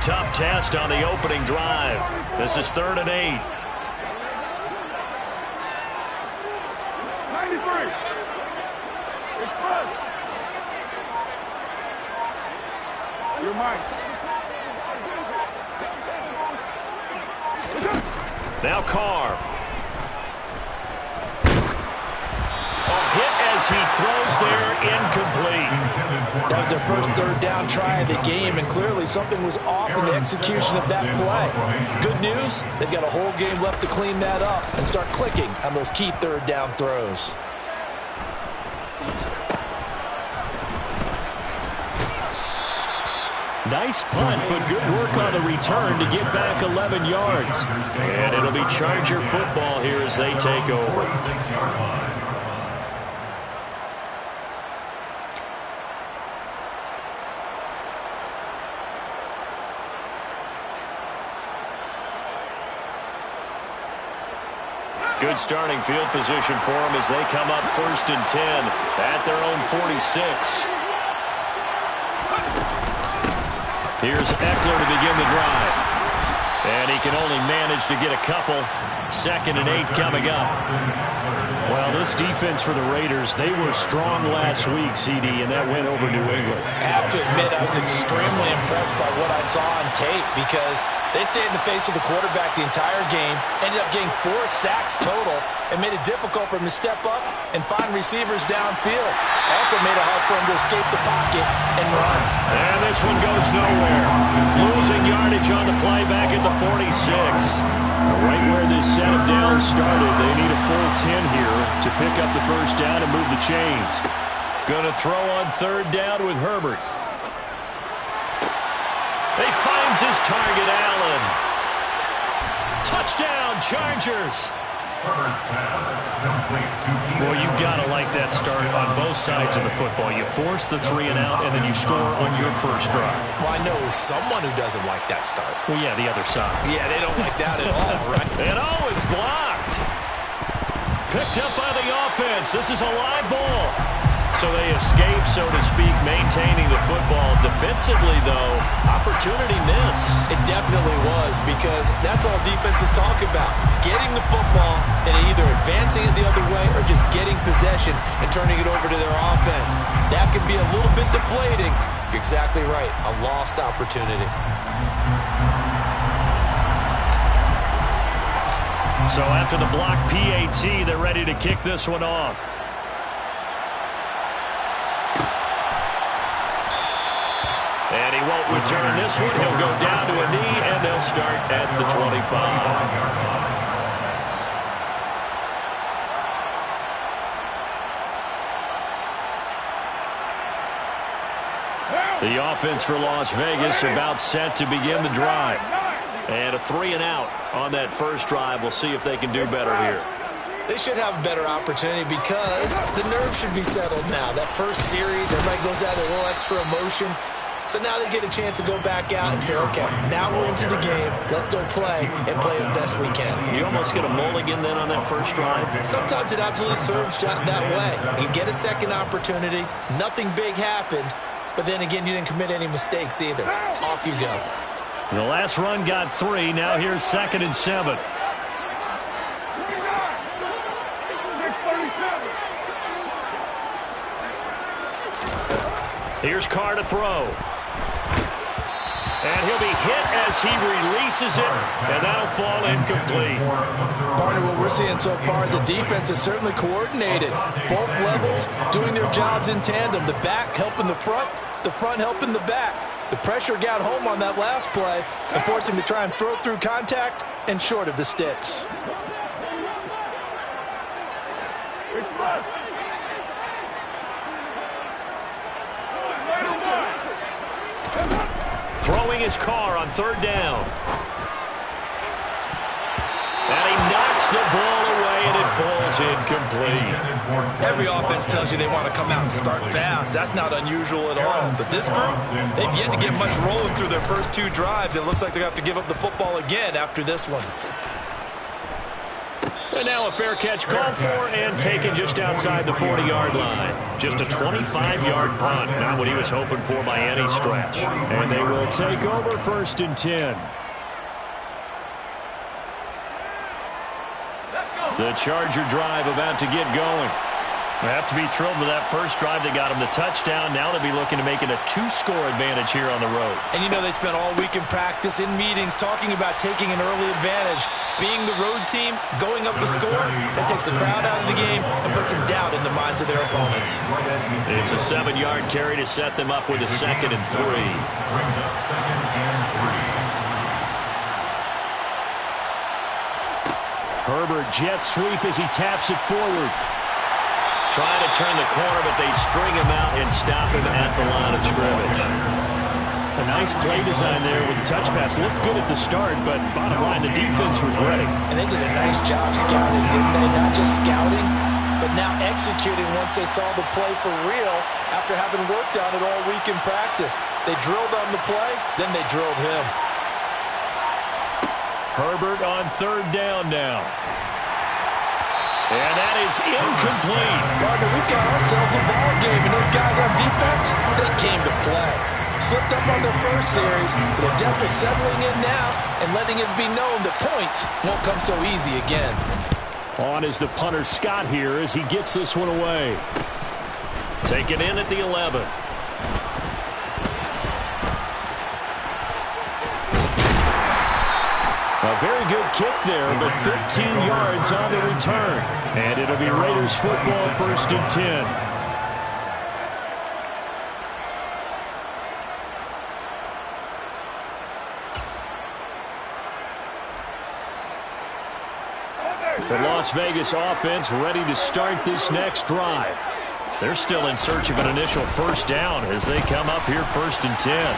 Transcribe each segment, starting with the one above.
tough test on the opening drive. This is 3rd and 8. 93. It's first. You're mine. Now Carr. Hit as he throws there, incomplete. That was their first 3rd down try of the game, and clearly something was off in the execution of that play. Good news, they've got a whole game left to clean that up and start clicking on those key 3rd down throws. Nice punt, but good work on the return to get back 11 yards. And it'll be Charger football here as they take over. Good starting field position for them as they come up 1st and 10 at their own 46. Here's Eckler to begin the drive. And he can only manage to get a couple. 2nd and 8 coming up. Well, this defense for the Raiders, they were strong last week, CD, and that went over New England. I have to admit, I was extremely impressed by what I saw on tape because they stayed in the face of the quarterback the entire game, ended up getting 4 sacks total, and made it difficult for him to step up and find receivers downfield. Also made it hard for him to escape the pocket and run. And this one goes nowhere. Losing yardage on the play back at the 46. Right where this set of downs started, they need a full 10 here to pick up the 1st down and move the chains. Going to throw on 3rd down with Herbert. He finds his target, Allen. Touchdown, Chargers. Well, you've got to like that start on both sides of the football. You force the 3 and out, and then you score on your first drive. Well, I know someone who doesn't like that start. Well, yeah, the other side. Yeah, they don't like that at all, right? And oh, it's blocked. Picked up by the offense. This is a live ball. So they escape, so to speak, maintaining the football. Defensively, though, opportunity miss. It definitely was, because that's all defenses talk about. Getting the football and either advancing it the other way or just getting possession and turning it over to their offense. That can be a little bit deflating. You're exactly right. A lost opportunity. So after the block PAT, they're ready to kick this one off. And he won't return this one. He'll go down to a knee, and they'll start at the 25. The offense for Las Vegas about set to begin the drive. And a 3 and out on that first drive. We'll see if they can do better here. They should have a better opportunity because the nerves should be settled now. That first series, everybody goes out with a little extra emotion. So now they get a chance to go back out and say, okay, now we're into the game. Let's go play and play as best we can. You almost get a mulligan then on that first drive? Sometimes it absolutely serves that way. You get a second opportunity. Nothing big happened. But then again, you didn't commit any mistakes either. Off you go. The last run got 3. Now here's 2nd and 7. Here's Carr to throw. And he'll be hit as he releases it, and that'll fall incomplete. Partner, what we're seeing so far is the defense is certainly coordinated. Both levels doing their jobs in tandem. The back helping the front helping the back. The pressure got home on that last play and forced him to try and throw through contact and short of the sticks. Throwing his Carr on 3rd down. And he knocks the ball away, and it falls incomplete. Every offense tells you they want to come out and start fast. That's not unusual at all. But this group, they've yet to get much rolling through their first 2 drives. It looks like they have to give up the football again after this one. And now a fair catch called for and taken just outside the 40-yard line. Just a 25-yard punt, not what he was hoping for by any stretch. And they will take over 1st and 10. The Charger drive about to get going. They have to be thrilled with that first drive. They got them the touchdown. Now they'll be looking to make it a 2-score advantage here on the road. And you know they spent all week in practice, in meetings, talking about taking an early advantage. Being the road team, going up the score, that takes the crowd out of the game and puts some doubt in the minds of their opponents. It's a 7-yard carry to set them up with a 2nd and 3. Brings up 2nd and 3. Herbert jet sweep as he taps it forward. Trying to turn the corner, but they string him out and stop him at the line of scrimmage. A nice play design there with the touch pass. Looked good at the start, but bottom line, the defense was ready. And they did a nice job scouting, didn't they? Not just scouting, but now executing once they saw the play for real after having worked on it all week in practice. They drilled on the play, then they drilled him. Herbert on 3rd down now. And that is incomplete. Partner, we've got ourselves a ball game, and those guys on defense, they came to play. Slipped up on their first series, but they're definitely settling in now and letting it be known that points won't come so easy again. On is the punter Scott here as he gets this one away. Taken in at the 11. A very good kick there, but 15 yards on the return. And it'll be Raiders football 1st and 10. The Las Vegas offense ready to start this next drive. They're still in search of an initial 1st down as they come up here 1st and 10.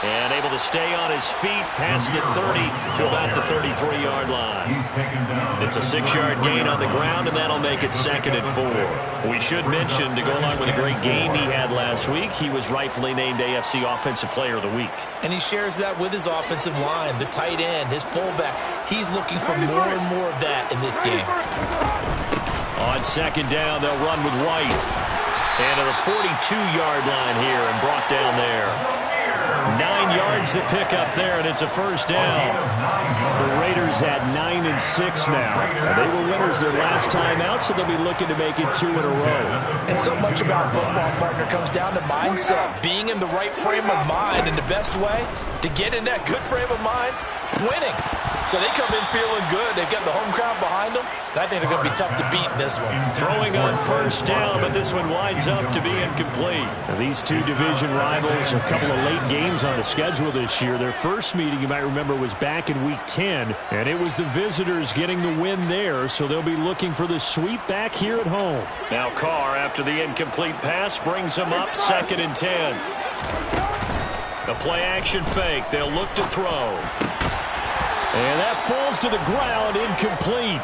And able to stay on his feet past the 30 to about the 33-yard line. It's a 6-yard gain on the ground, and that'll make it 2nd and 4. We should mention, to go along with a great game he had last week, he was rightfully named AFC Offensive Player of the Week. And he shares that with his offensive line, the tight end, his fullback. He's looking for more and more of that in this game. On 2nd down, they'll run with White. And to the 42-yard line here and brought down there. 9 yards to pick up there, and it's a 1st down. The Raiders at 9-6 now. They were winners their last time out, so they'll be looking to make it 2 in a row. And so much about football, partner, comes down to mindset. Being in the right frame of mind, and the best way to get in that good frame of mind, winning. So they come in feeling good. They've got the home crowd behind them. And I think they're going to be tough to beat in this one. Throwing on 1st down, but this one winds up to be incomplete. Now, these two division rivals, a couple of late games on the schedule this year. Their first meeting, you might remember, was back in Week 10, and it was the visitors getting the win there, so they'll be looking for the sweep back here at home. Now Carr, after the incomplete pass, brings them up 2nd and 10. The play-action fake. They'll look to throw. And that falls to the ground, incomplete.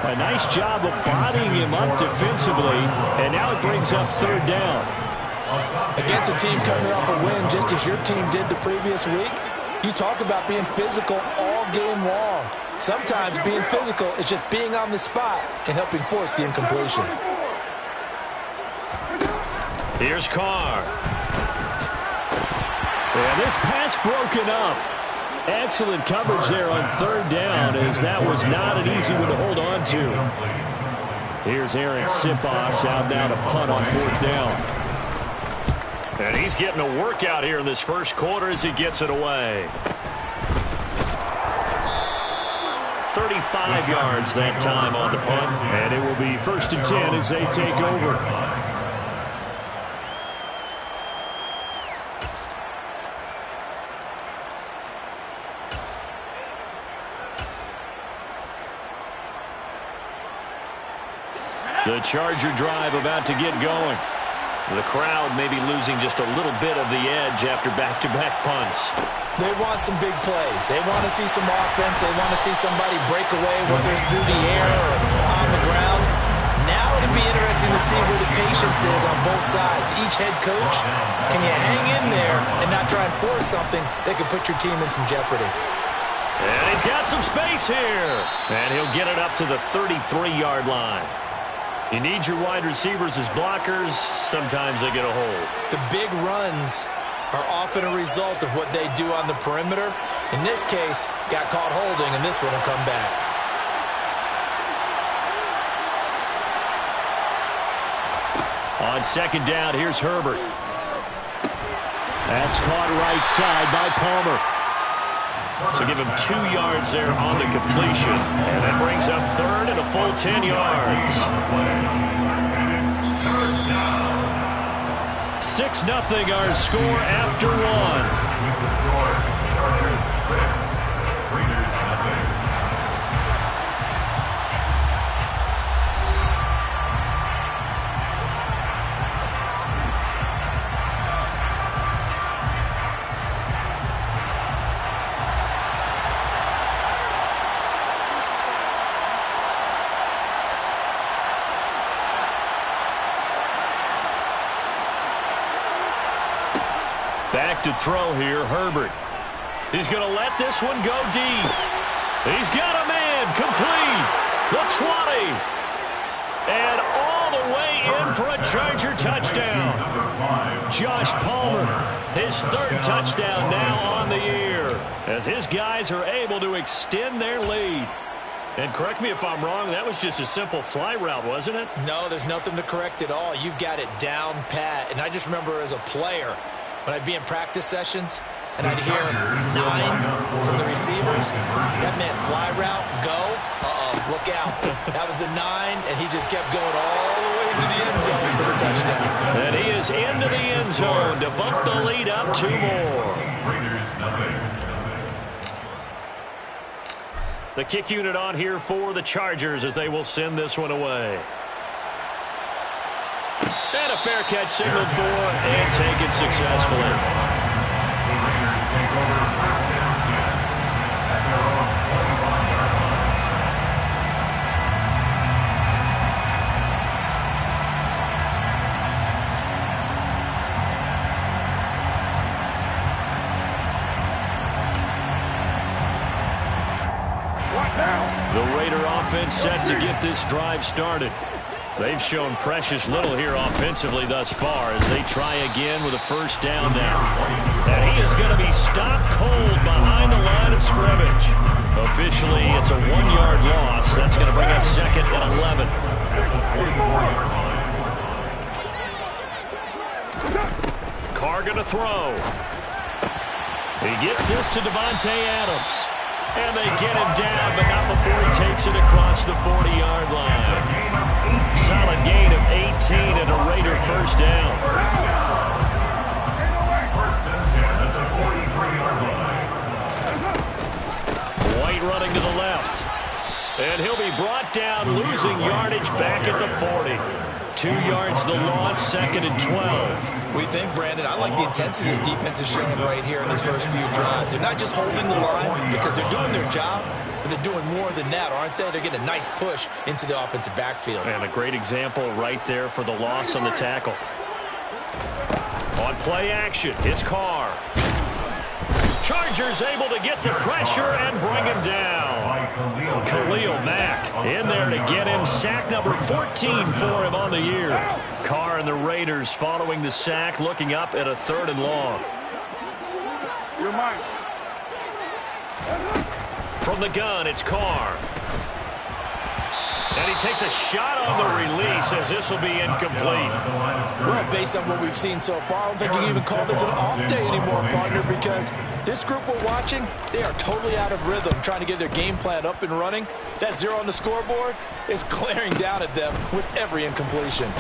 A nice job of bodying him up defensively, and now it brings up 3rd down. Against a team coming off a win just as your team did the previous week, you talk about being physical all game long. Sometimes being physical is just being on the spot and helping force the incompletion. Here's Carr. And this pass broken up. Excellent coverage there on 3rd down, as that was not an easy one to hold on to. Here's Aaron Sipos out now to punt on 4th down. And he's getting a workout here in this first quarter as he gets it away. 35 yards that time on the punt, and it will be 1st and 10 as they take over. The Charger drive about to get going. The crowd may be losing just a little bit of the edge after back-to-back punts. They want some big plays. They want to see some offense. They want to see somebody break away, whether it's through the air or on the ground. Now it'll be interesting to see where the patience is on both sides. Each head coach, can you hang in there and not try and force something that could put your team in some jeopardy? And he's got some space here. And he'll get it up to the 33-yard line. You need your wide receivers as blockers. Sometimes they get a hold. The big runs are often a result of what they do on the perimeter. In this case, got caught holding, and this one will come back. On second down, here's Herbert. That's caught right side by Palmer. So give him 2 yards there on the completion. And that brings up third and a full 10 yards. 6-0 our score after 1. With the score, Chargers 6, Raiders 0. Back to throw here, Herbert. He's going to let this one go deep. He's got a man, complete. The 20. And all the way in for a Charger touchdown. Josh Palmer, his 3rd touchdown now on the year, as his guys are able to extend their lead. And correct me if I'm wrong, that was just a simple fly route, wasn't it? No, there's nothing to correct at all. You've got it down pat. And I just remember as a player, when I'd be in practice sessions and I'd hear 9 from the receivers, that meant fly route, go, look out. That was the 9, and he just kept going all the way into the end zone for the touchdown. And he is into the end zone to bump the lead up 2 more. Raiders 0. The kick unit on here for the Chargers as they will send this one away. And a fair catch signaled for and taken successfully. The Raiders take over first and 10 at their own 25-yard line. What now? The Raider offense set to get this drive started. They've shown precious little here offensively thus far as they try again with a first down now. And he is going to be stopped cold behind the line of scrimmage. Officially, it's a 1-yard loss. That's going to bring up 2nd and 11. Carr going to throw. He gets this to Devontae Adams. And they get him down, but not before he takes it across the 40-yard line. Solid gain of 18 and a Raider first down. First and 10 at the 43-yard line. White running to the left. And he'll be brought down, losing yardage back at the 40. 2 yards the loss, 2nd and 12. We think, Brandon, I like the intensity this defense is showing right here in these first few drives. They're not just holding the line because they're doing their job, but they're doing more than that, aren't they? They're getting a nice push into the offensive backfield. And a great example right there for the loss on the tackle. On play action, it's Carr. Chargers able to get the pressure and bring him down. Khalil Mack in there to get him. Sack number 14 for him on the year. Carr and the Raiders following the sack, looking up at a 3rd and long. You're mine. From the gun, it's Carr. And he takes a shot on the release as this will be incomplete. Well, based on what we've seen so far, I don't think you can even call this an off day anymore, partner, because this group we're watching, they are totally out of rhythm, trying to get their game plan up and running. That 0 on the scoreboard is glaring down at them with every incompletion.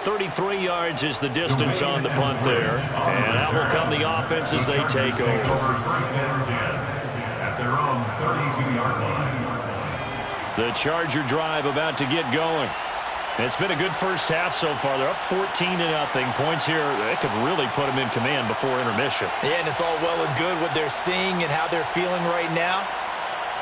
33 yards is the distance on the punt there. And out will come the offense as they take over. First and 10 at their own 32-yard line. The Charger drive about to get going. It's been a good first half so far. They're up 14-0. Points here, that could really put them in command before intermission. Yeah, and it's all well and good what they're seeing and how they're feeling right now.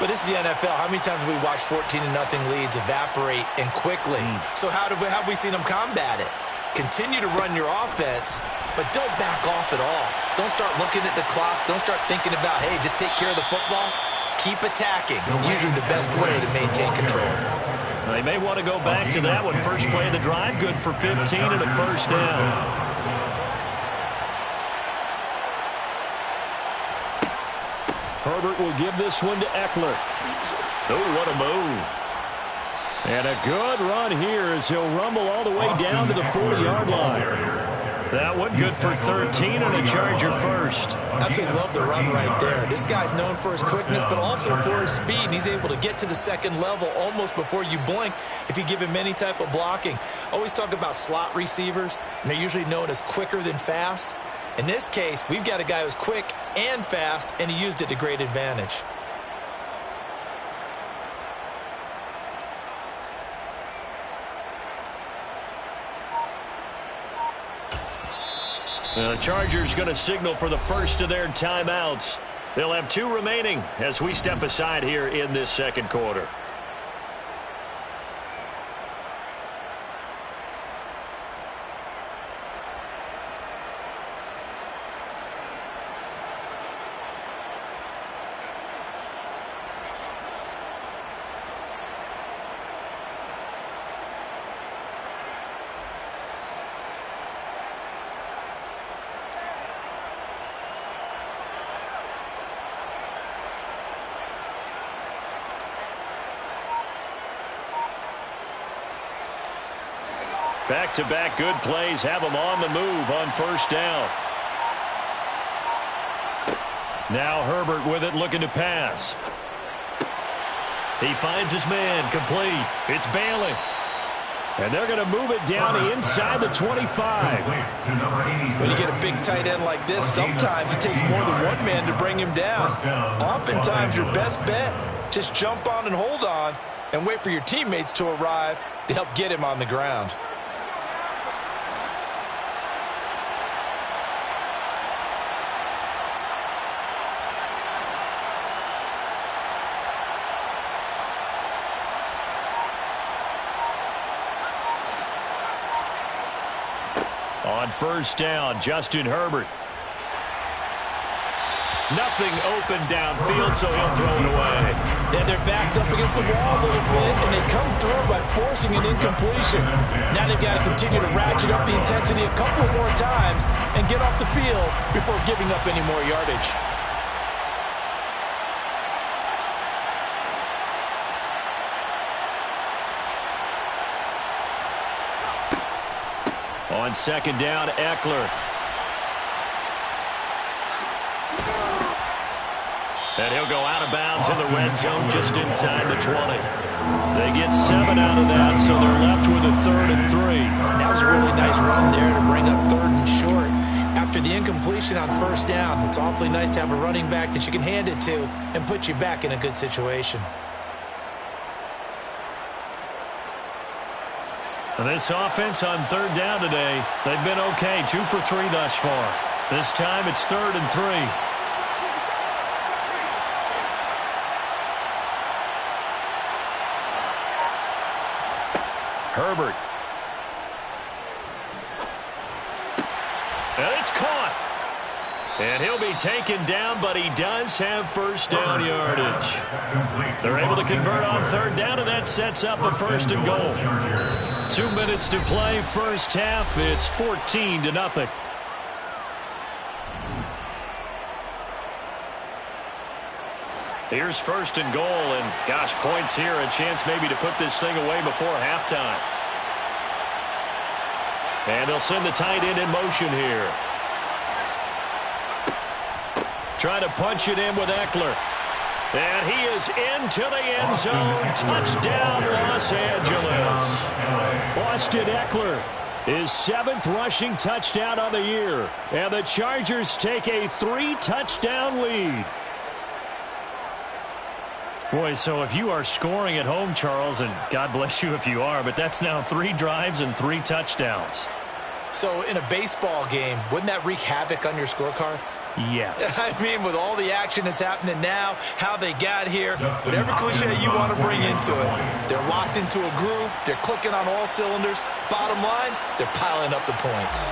But this is the NFL. How many times have we watched 14-0 leads evaporate and quickly? So how have we seen them combat it? Continue to run your offense, but don't back off at all. Don't start looking at the clock. Don't start thinking about, hey, just take care of the football. Keep attacking. Usually the best way to maintain control. They may want to go back to that one. First play of the drive, good for 15 and a first down. Herbert will give this one to Eckler. Oh, what a move. And a good run here as he'll rumble all the way down to the 40-yard line. That one good for 13 and a Charger first. Absolutely love the run right there. This guy's known for his quickness, but also for his speed. And he's able to get to the second level almost before you blink if you give him any type of blocking. Always talk about slot receivers, and they're usually known as quicker than fast. In this case, we've got a guy who's quick and fast, and he used it to great advantage. The Chargers going to signal for the first of their timeouts. They'll have 2 remaining as we step aside here in this second quarter. Back-to-back good plays have them on the move on first down. Now Herbert with it, looking to pass. He finds his man, complete. It's Bailey. And they're going to move it down inside the 25. When you get a big tight end like this, sometimes it takes more than one man to bring him down. Oftentimes your best bet, just jump on and hold on and wait for your teammates to arrive to help get him on the ground. On first down, Justin Herbert. Nothing open downfield, so he'll throw it away. Yeah, their back's up against the wall a little bit, and they come through by forcing an incompletion. Now they've got to continue to ratchet up the intensity a couple more times and get off the field before giving up any more yardage. On second down, Eckler. And he'll go out of bounds in the red zone just inside the 20. They get 7 out of that, so they're left with a 3rd and 3. That was a really nice run there to bring up 3rd and short. After the incompletion on first down, it's awfully nice to have a running back that you can hand it to and put you back in a good situation. This offense on 3rd down today, they've been okay, 2 for 3 thus far. This time it's 3rd and 3. Herbert. And it's caught. And he'll be taken down, but he does have first down yardage. They're able to convert on 3rd down, and that sets up a 1st and goal. 2 minutes to play, first half. It's 14-0. Here's 1st and goal, and gosh, points here, a chance maybe to put this thing away before halftime. And they'll send the tight end in motion here. Trying to punch it in with Eckler. And he is into the end zone. Touchdown, Los Angeles. Austin Eckler, his 7th rushing touchdown on the year. And the Chargers take a 3-touchdown lead. Boy, so if you are scoring at home, Charles, and God bless you if you are, but that's now 3 drives and 3 touchdowns. So in a baseball game, wouldn't that wreak havoc on your scorecard? Yes. I mean, with all the action that's happening now, how they got here, whatever cliche you want to bring into it, they're locked into a groove, they're clicking on all cylinders. Bottom line, they're piling up the points.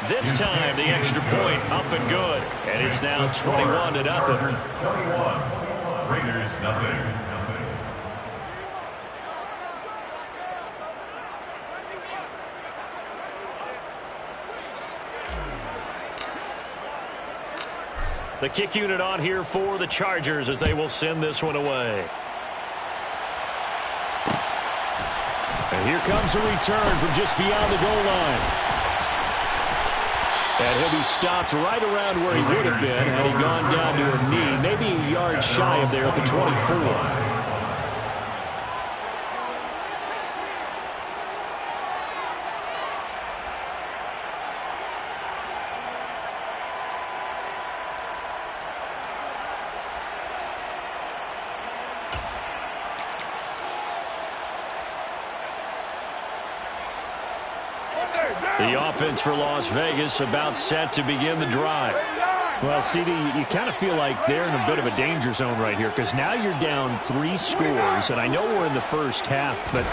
This time, the extra point up and good. And it's now 21-0. Chargers 21, Raiders nothing. The kick unit on here for the Chargers as they will send this one away. And here comes a return from just beyond the goal line. And he'll be stopped right around where he would have been had he gone down to a knee, maybe a yard shy of there at the 24. The offense for Las Vegas about set to begin the drive. Well, CD, you kind of feel like they're in a bit of a danger zone right here because now you're down 3 scores, and I know we're in the first half, but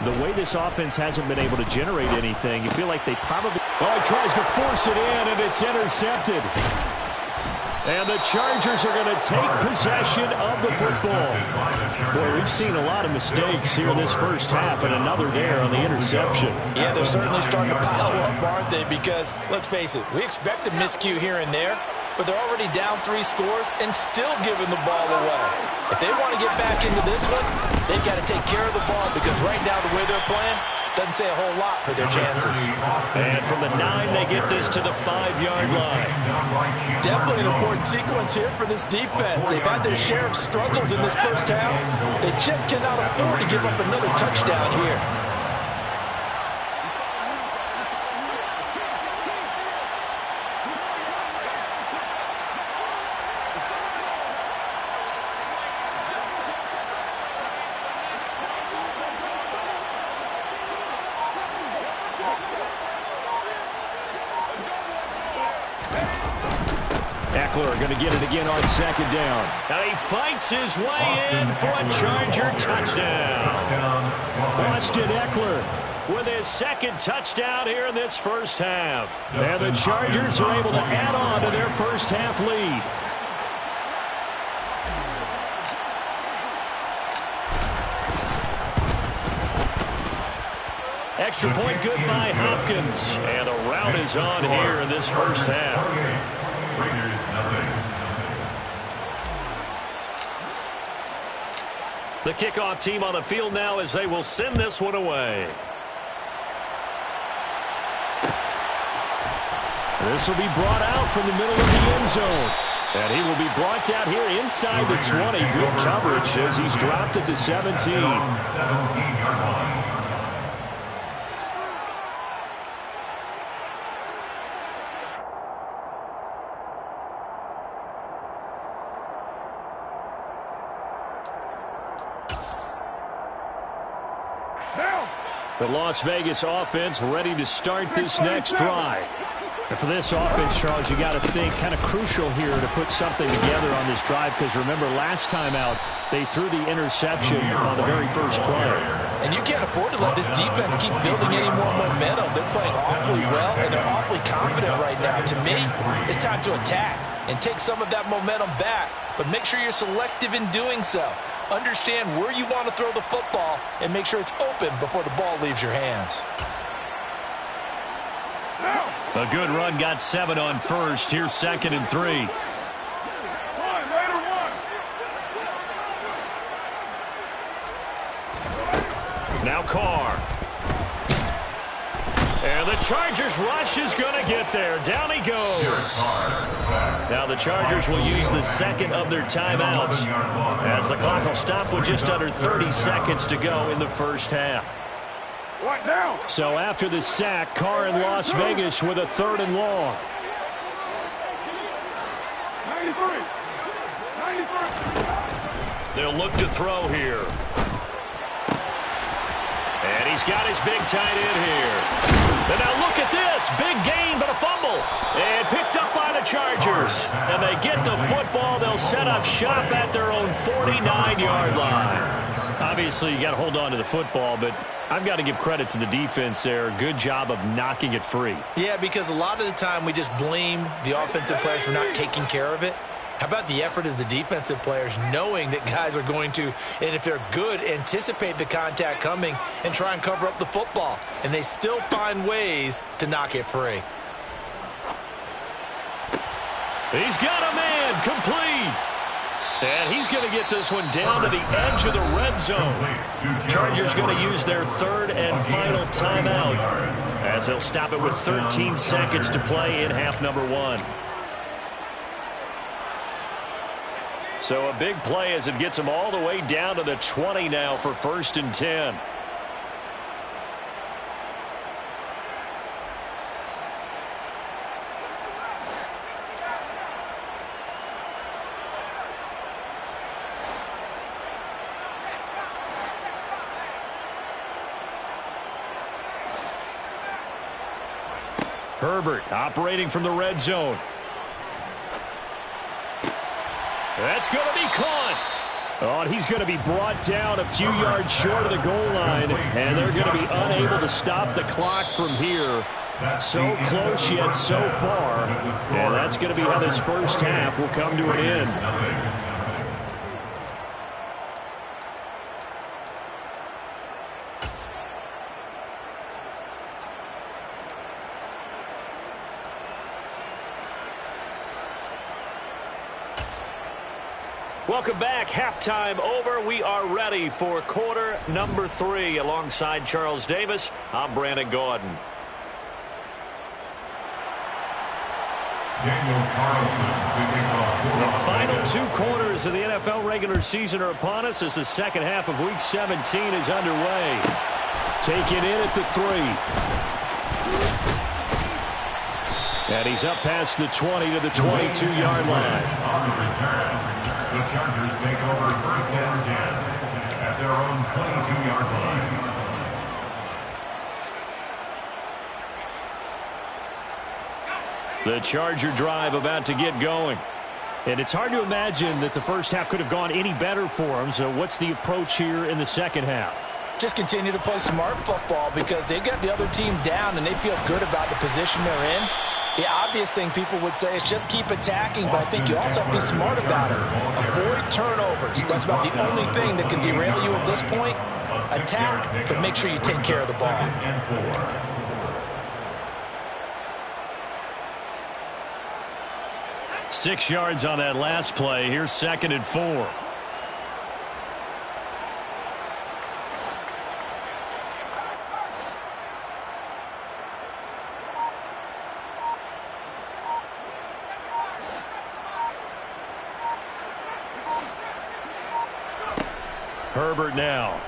the way this offense hasn't been able to generate anything, you feel like they probably... Oh, he tries to force it in, and it's intercepted. And the Chargers are going to take possession of the football. Boy, we've seen a lot of mistakes here in this first half, and another there on the interception. Yeah, they're certainly starting to pile up, aren't they? Because, let's face it, we expect a miscue here and there, but they're already down 3 scores and still giving the ball away. If they want to get back into this one, they've got to take care of the ball because right now the way they're playing doesn't say a whole lot for their chances. And from the 9, they get this to the 5-yard line. Definitely an important sequence here for this defense. They've had their share of struggles in this first half. They just cannot afford to give up another touchdown here. Eckler going to get it again on second down. And he fights his way in for a Charger touchdown. Austin Eckler with his second touchdown here in this first half. And the Chargers are able to add on to their first half lead. Extra point good by Hopkins. And a rout is on here in this first half. Raiders nothing. The kickoff team on the field now as they will send this one away. This will be brought out from the middle of the end zone. And he will be brought down here inside the 20. Good coverage as he's dropped at the 17. 17-yard line. The Las Vegas offense ready to start this next drive. And for this offense, Charles, you got to think kind of crucial here to put something together on this drive because remember last time out they threw the interception on the very first play. And you can't afford to let this defense keep building any more momentum. They're playing awfully well and they're awfully confident right now. To me, it's time to attack and take some of that momentum back, but make sure you're selective in doing so. Understand where you want to throw the football and make sure it's open before the ball leaves your hands. A good run got 7 on first. Here's 2nd and 3. Now Carr. And the Chargers rush is going to get there. Down he goes. Now the Chargers will use the second of their timeouts as the clock will stop with just under 30 seconds to go in the first half. What now? So after the sack, Carr in Las Vegas with a 3rd and long. 93. They'll look to throw here. And he's got his big tight end here. And now look at this. Big gain, but a fumble. And picked up by the Chargers. And they get the football. They'll set up shop at their own 49-yard line. Obviously, you got to hold on to the football, but I've got to give credit to the defense there. Good job of knocking it free. Yeah, because a lot of the time we just blame the offensive players for not taking care of it. How about the effort of the defensive players knowing that guys are going to, and if they're good, anticipate the contact coming and try and cover up the football. And they still find ways to knock it free. He's got a man complete. And he's going to get this one down to the edge of the red zone. Chargers going to use their third and final timeout as they'll stop it with 13 seconds to play in half number 1. So a big play as it gets them all the way down to the 20 now for 1st and 10. Herbert operating from the red zone. That's going to be caught. Oh, and he's going to be brought down a few yards short of the goal line, and they're going to be unable to stop the clock from here. So close yet so far, and that's going to be how this first half will come to an end. Welcome back. Halftime over. We are ready for quarter number 3. Alongside Charles Davis, I'm Brandon Gaudin. Daniel Carlson to kick off. The final 2 quarters of the NFL regular season are upon us as the second half of Week 17 is underway. Taken in at the 3. And he's up past the 20 to the 22-yard line. On the return, the Chargers take over 1st and 10 at their own 22-yard line. The Charger drive about to get going. And it's hard to imagine that the first half could have gone any better for them. So what's the approach here in the second half? Just continue to play smart football because they got the other team down and they feel good about the position they're in. The obvious thing people would say is just keep attacking, but I think you also have to be smart about it. Avoid turnovers. That's about the only thing that can derail you at this point. Attack, but make sure you take care of the ball. 6 yards on that last play. Here's 2nd and 4. Herbert now.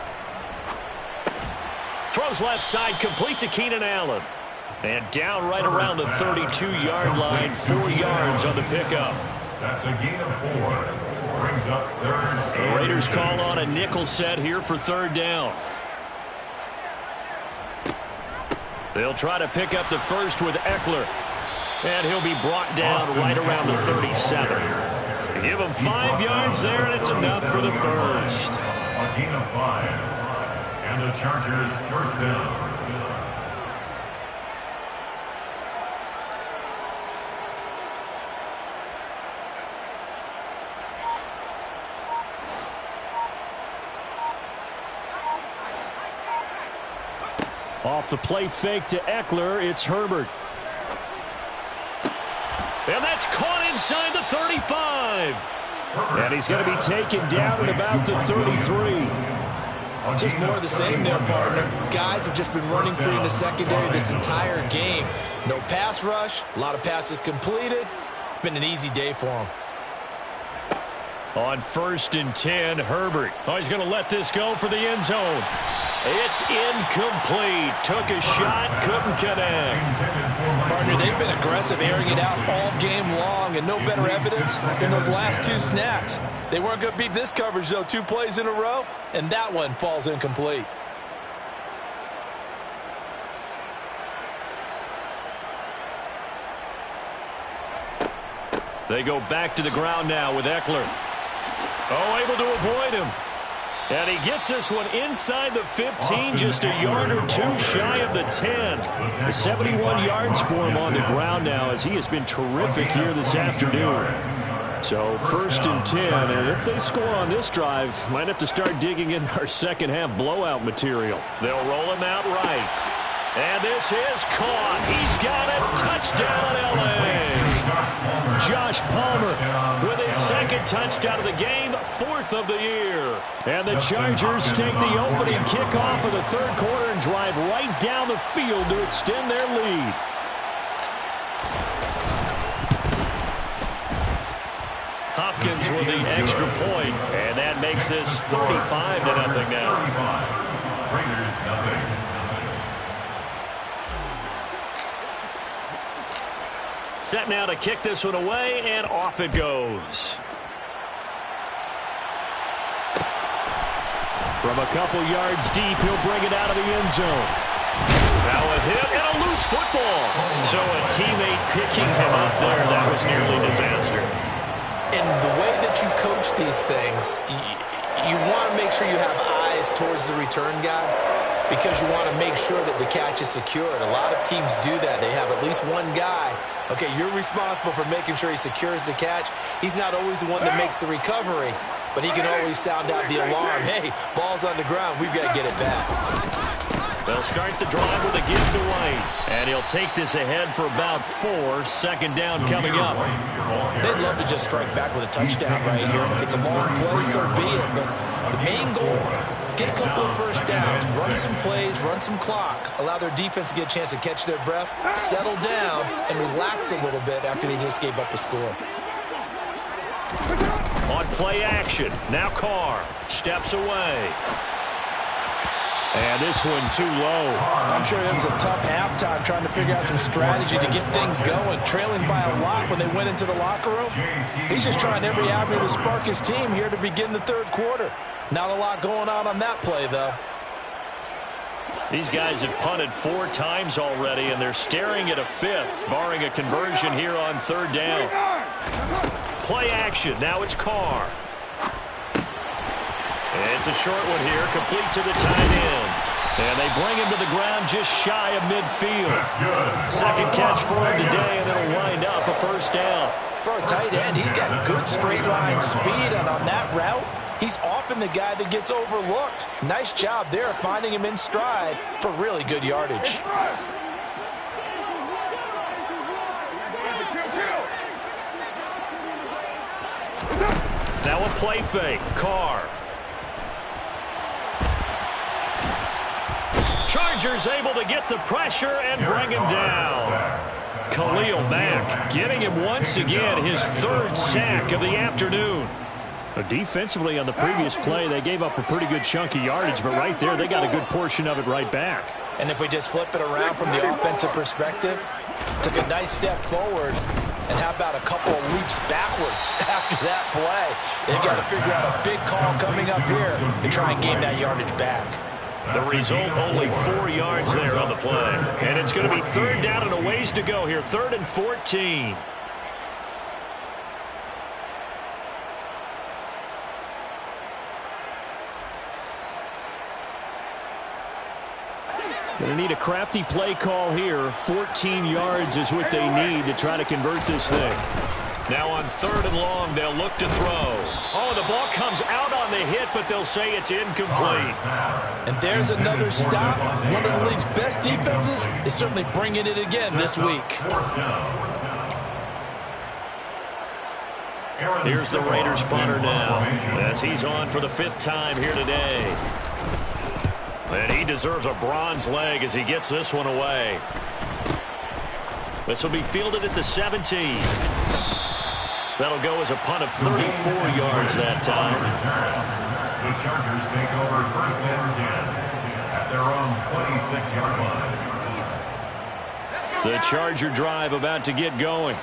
Throws left side, complete to Keenan Allen. And down right around the 32-yard line, 4 yards on the pickup. That's a gain of 4. Brings up 3rd. The Raiders call on a nickel set here for 3rd down. They'll try to pick up the first with Eckler. And he'll be brought down right around the 37. Give him 5 yards there, and it's enough for the first. A gain of 5. And the Chargers 1st down. Off the play fake to Eckler, it's Herbert. And that's caught inside the 35. And he's going to be taken down at about the 33. Just more of the same there, partner. Guys have just been running free in the secondary this entire game. No pass rush, a lot of passes completed. Been an easy day for them. On 1st and 10, Herbert. Oh, he's going to let this go for the end zone. It's incomplete. Took a shot, couldn't connect. Partner, they've been aggressive, airing it out all game long, and no better evidence than those last 2 snaps. They weren't going to beat this coverage, though, 2 plays in a row, and that one falls incomplete. They go back to the ground now with Eckler. Oh, able to avoid him. And he gets this one inside the 15, just a yard or two shy of the 10. 71 yards for him on the ground now, as he has been terrific here this afternoon. So 1st and 10, and if they score on this drive, might have to start digging in our second half blowout material. They'll roll him out right. And this is caught. He's got it. Touchdown, L.A. Josh Palmer with his second touchdown of the game, 4th of the year. And the Chargers take the opening kickoff of the 3rd quarter and drive right down the field to extend their lead. Hopkins with the extra point, and that makes this 35-0 now. Raiders nothing. Set now to kick this one away, and off it goes. From a couple yards deep, he'll bring it out of the end zone. Now a hit and a loose football. So a teammate picking him up there. That was nearly disaster. And the way that you coach these things, you want to make sure you have eyes towards the return guy, because you want to make sure that the catch is secured. A lot of teams do that. They have at least one guy. Okay, you're responsible for making sure he secures the catch. He's not always the one that makes the recovery, but he can always sound out the alarm. Hey, ball's on the ground. We've got to get it back. They'll start the drive with a give to White, and he'll take this ahead for about 4. 2nd down coming up. They'd love to just strike back with a touchdown right here. If it's a long play, so be it. But the main goal, get a couple of first downs, run some plays, run some clock, allow their defense to get a chance to catch their breath, settle down, and relax a little bit after they just gave up a score. On play action, now Carr steps away. And this one too low. I'm sure it was a tough halftime trying to figure out some strategy to get things going, trailing by a lot when they went into the locker room. He's just trying every avenue to spark his team here to begin the 3rd quarter. Not a lot going on that play, though. These guys have punted 4 times already, and they're staring at a 5th, barring a conversion here on 3rd down. Play action. Now it's Carr. It's a short one here, complete to the tight end. And they bring him to the ground just shy of midfield. 2nd catch for him today, and it'll wind up a 1st down. For a tight end, he's got good straight line speed, and on that route, he's often the guy that gets overlooked. Nice job there finding him in stride for really good yardage. Now a play fake. Carr. Chargers able to get the pressure and bring him down. Khalil Mack getting him once again, his 3rd sack of the afternoon. Defensively on the previous play, they gave up a pretty good chunk of yardage, but right there, they got a good portion of it right back. And if we just flip it around from the offensive perspective, took a nice step forward, and how about a couple of leaps backwards after that play? They've got to figure out a big call coming up here and try and gain that yardage back. The result, only 4 yards there on the play. And it's going to be 3rd down and a ways to go here. 3rd and 14. Going to need a crafty play call here. 14 yards is what they need to try to convert this thing. Now on 3rd and long, they'll look to throw. Oh, the ball comes out on the hit, but they'll say it's incomplete. And there's another stop. One of the league's best defenses is certainly bringing it again this week. Here's the Raiders punter now, as he's on for the 5th time here today. And he deserves a bronze leg as he gets this one away. This will be fielded at the 17. That'll go as a punt of 34 yards that time. The Chargers take over 1st and 10 at their own 26-yard line. The Charger drive about to get going.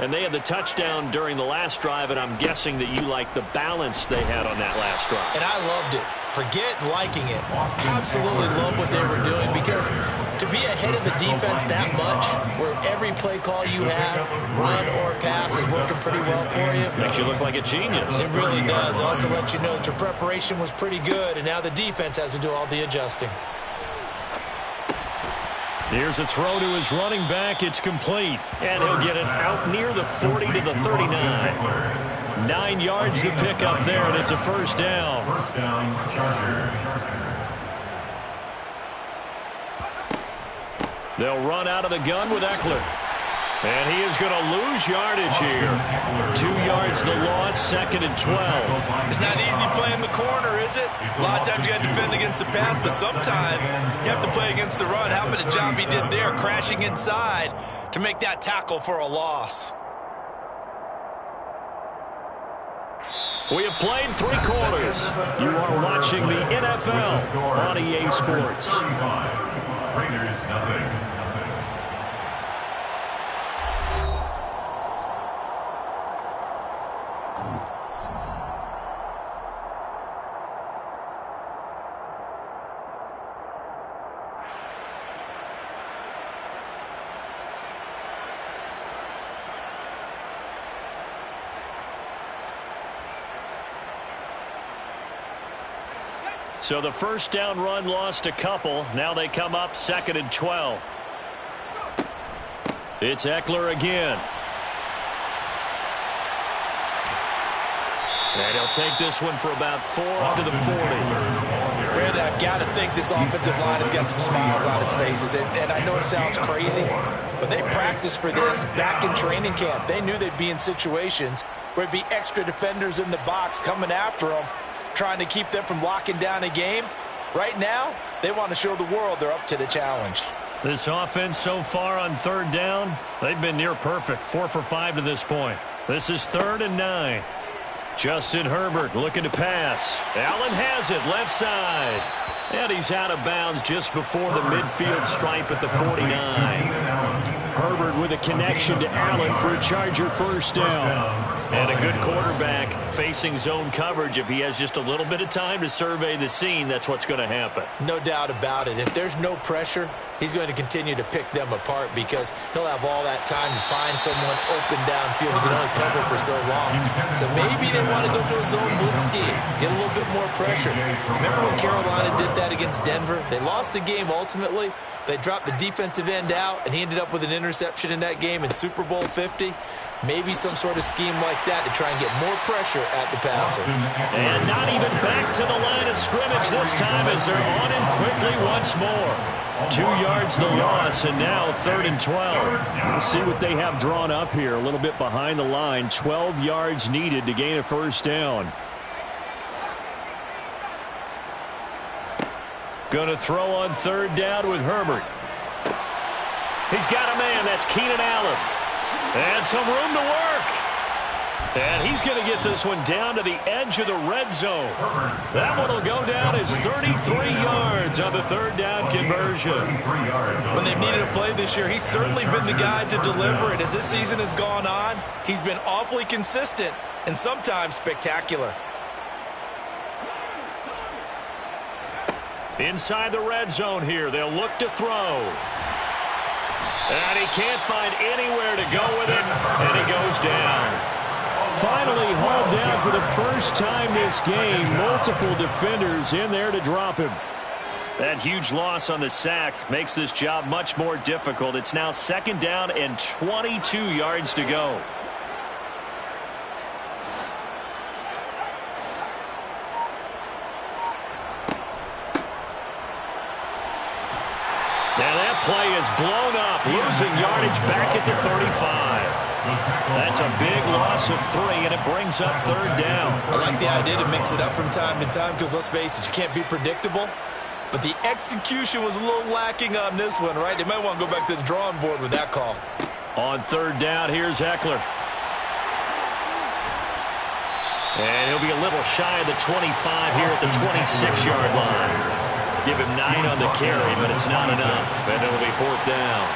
And they had the touchdown during the last drive, and I'm guessing that you like the balance they had on that last drive. And I loved it. forget liking it. Absolutely love what they were doing, because to be ahead of the defense that much, where every play call you have, run or pass, is working pretty well for you. Makes you look like a genius. It really does. It also lets you know that your preparation was pretty good, and now the defense has to do all the adjusting. Here's a throw to his running back. It's complete. And he'll get it out near the 40 to the 39. 9 yards to pick up there, and it's a first down. First down, Chargers. They'll run out of the gun with Eckler. And he is going to lose yardage here. 2 yards the loss, 2nd and 12. It's not easy playing the corner, is it? A lot of times you got to defend against the pass, but sometimes you have to play against the run. How about the job he did there, crashing inside to make that tackle for a loss? We have played 3 quarters. You are watching the NFL on EA Sports. Raiders, nothing. So the first down run lost a couple. Now they come up 2nd and 12. It's Eckler again. And he'll take this one for about 4 up to the 40. Brandon, I've got to think this offensive line has got some smiles on its faces. And I know it sounds crazy, but they practiced for this back in training camp. They knew they'd be in situations where it'd be extra defenders in the box coming after them, trying to keep them from locking down a game. Right now, they want to show the world they're up to the challenge. This offense so far on 3rd down, they've been near perfect. 4 for 5 to this point. This is 3rd and 9. Justin Herbert looking to pass. Allen has it, left side. And he's out of bounds just before the midfield stripe at the 49. Herbert with a connection to Allen for a Charger first down. And a good quarterback facing zone coverage. If he has just a little bit of time to survey the scene, that's what's going to happen. No doubt about it. If there's no pressure, he's going to continue to pick them apart, because he'll have all that time to find someone open downfield. He can only cover for so long. So maybe they want to go to a zone blitz scheme, get a little bit more pressure. Remember when Carolina did that against Denver? They lost the game ultimately. They dropped the defensive end out, and he ended up with an interception in that game in Super Bowl 50. Maybe some sort of scheme like that to try and get more pressure at the passer. And not even back to the line of scrimmage this time, as they're on him quickly once more. 2 yards the loss, and now 3rd and 12. We'll see what they have drawn up here. A little bit behind the line. 12 yards needed to gain a first down. Going to throw on 3rd down with Herbert. He's got a man. That's Keenan Allen. And some room to work. And he's going to get this one down to the edge of the red zone. That one will go down as 33 yards on the 3rd down conversion. When they've needed a play this year, he's certainly been the guy to deliver it. As this season has gone on, he's been awfully consistent and sometimes spectacular. Inside the red zone here, they'll look to throw. And he can't find anywhere to go with it, and he goes down. Finally hauled down for the first time this game. Multiple defenders in there to drop him. That huge loss on the sack makes this job much more difficult. It's now 2nd down and 22 yards to go. Now that play is blown up, losing yardage back at the 35. That's a big loss of 3, and it brings up 3rd down. I like the idea to mix it up from time to time, because let's face it, you can't be predictable. But the execution was a little lacking on this one, right? They might want to go back to the drawing board with that call. On 3rd down, here's Eckler. And he'll be a little shy of the 25 here at the 26-yard line. Give him 9 on the carry, but it's not enough. And it'll be 4th down.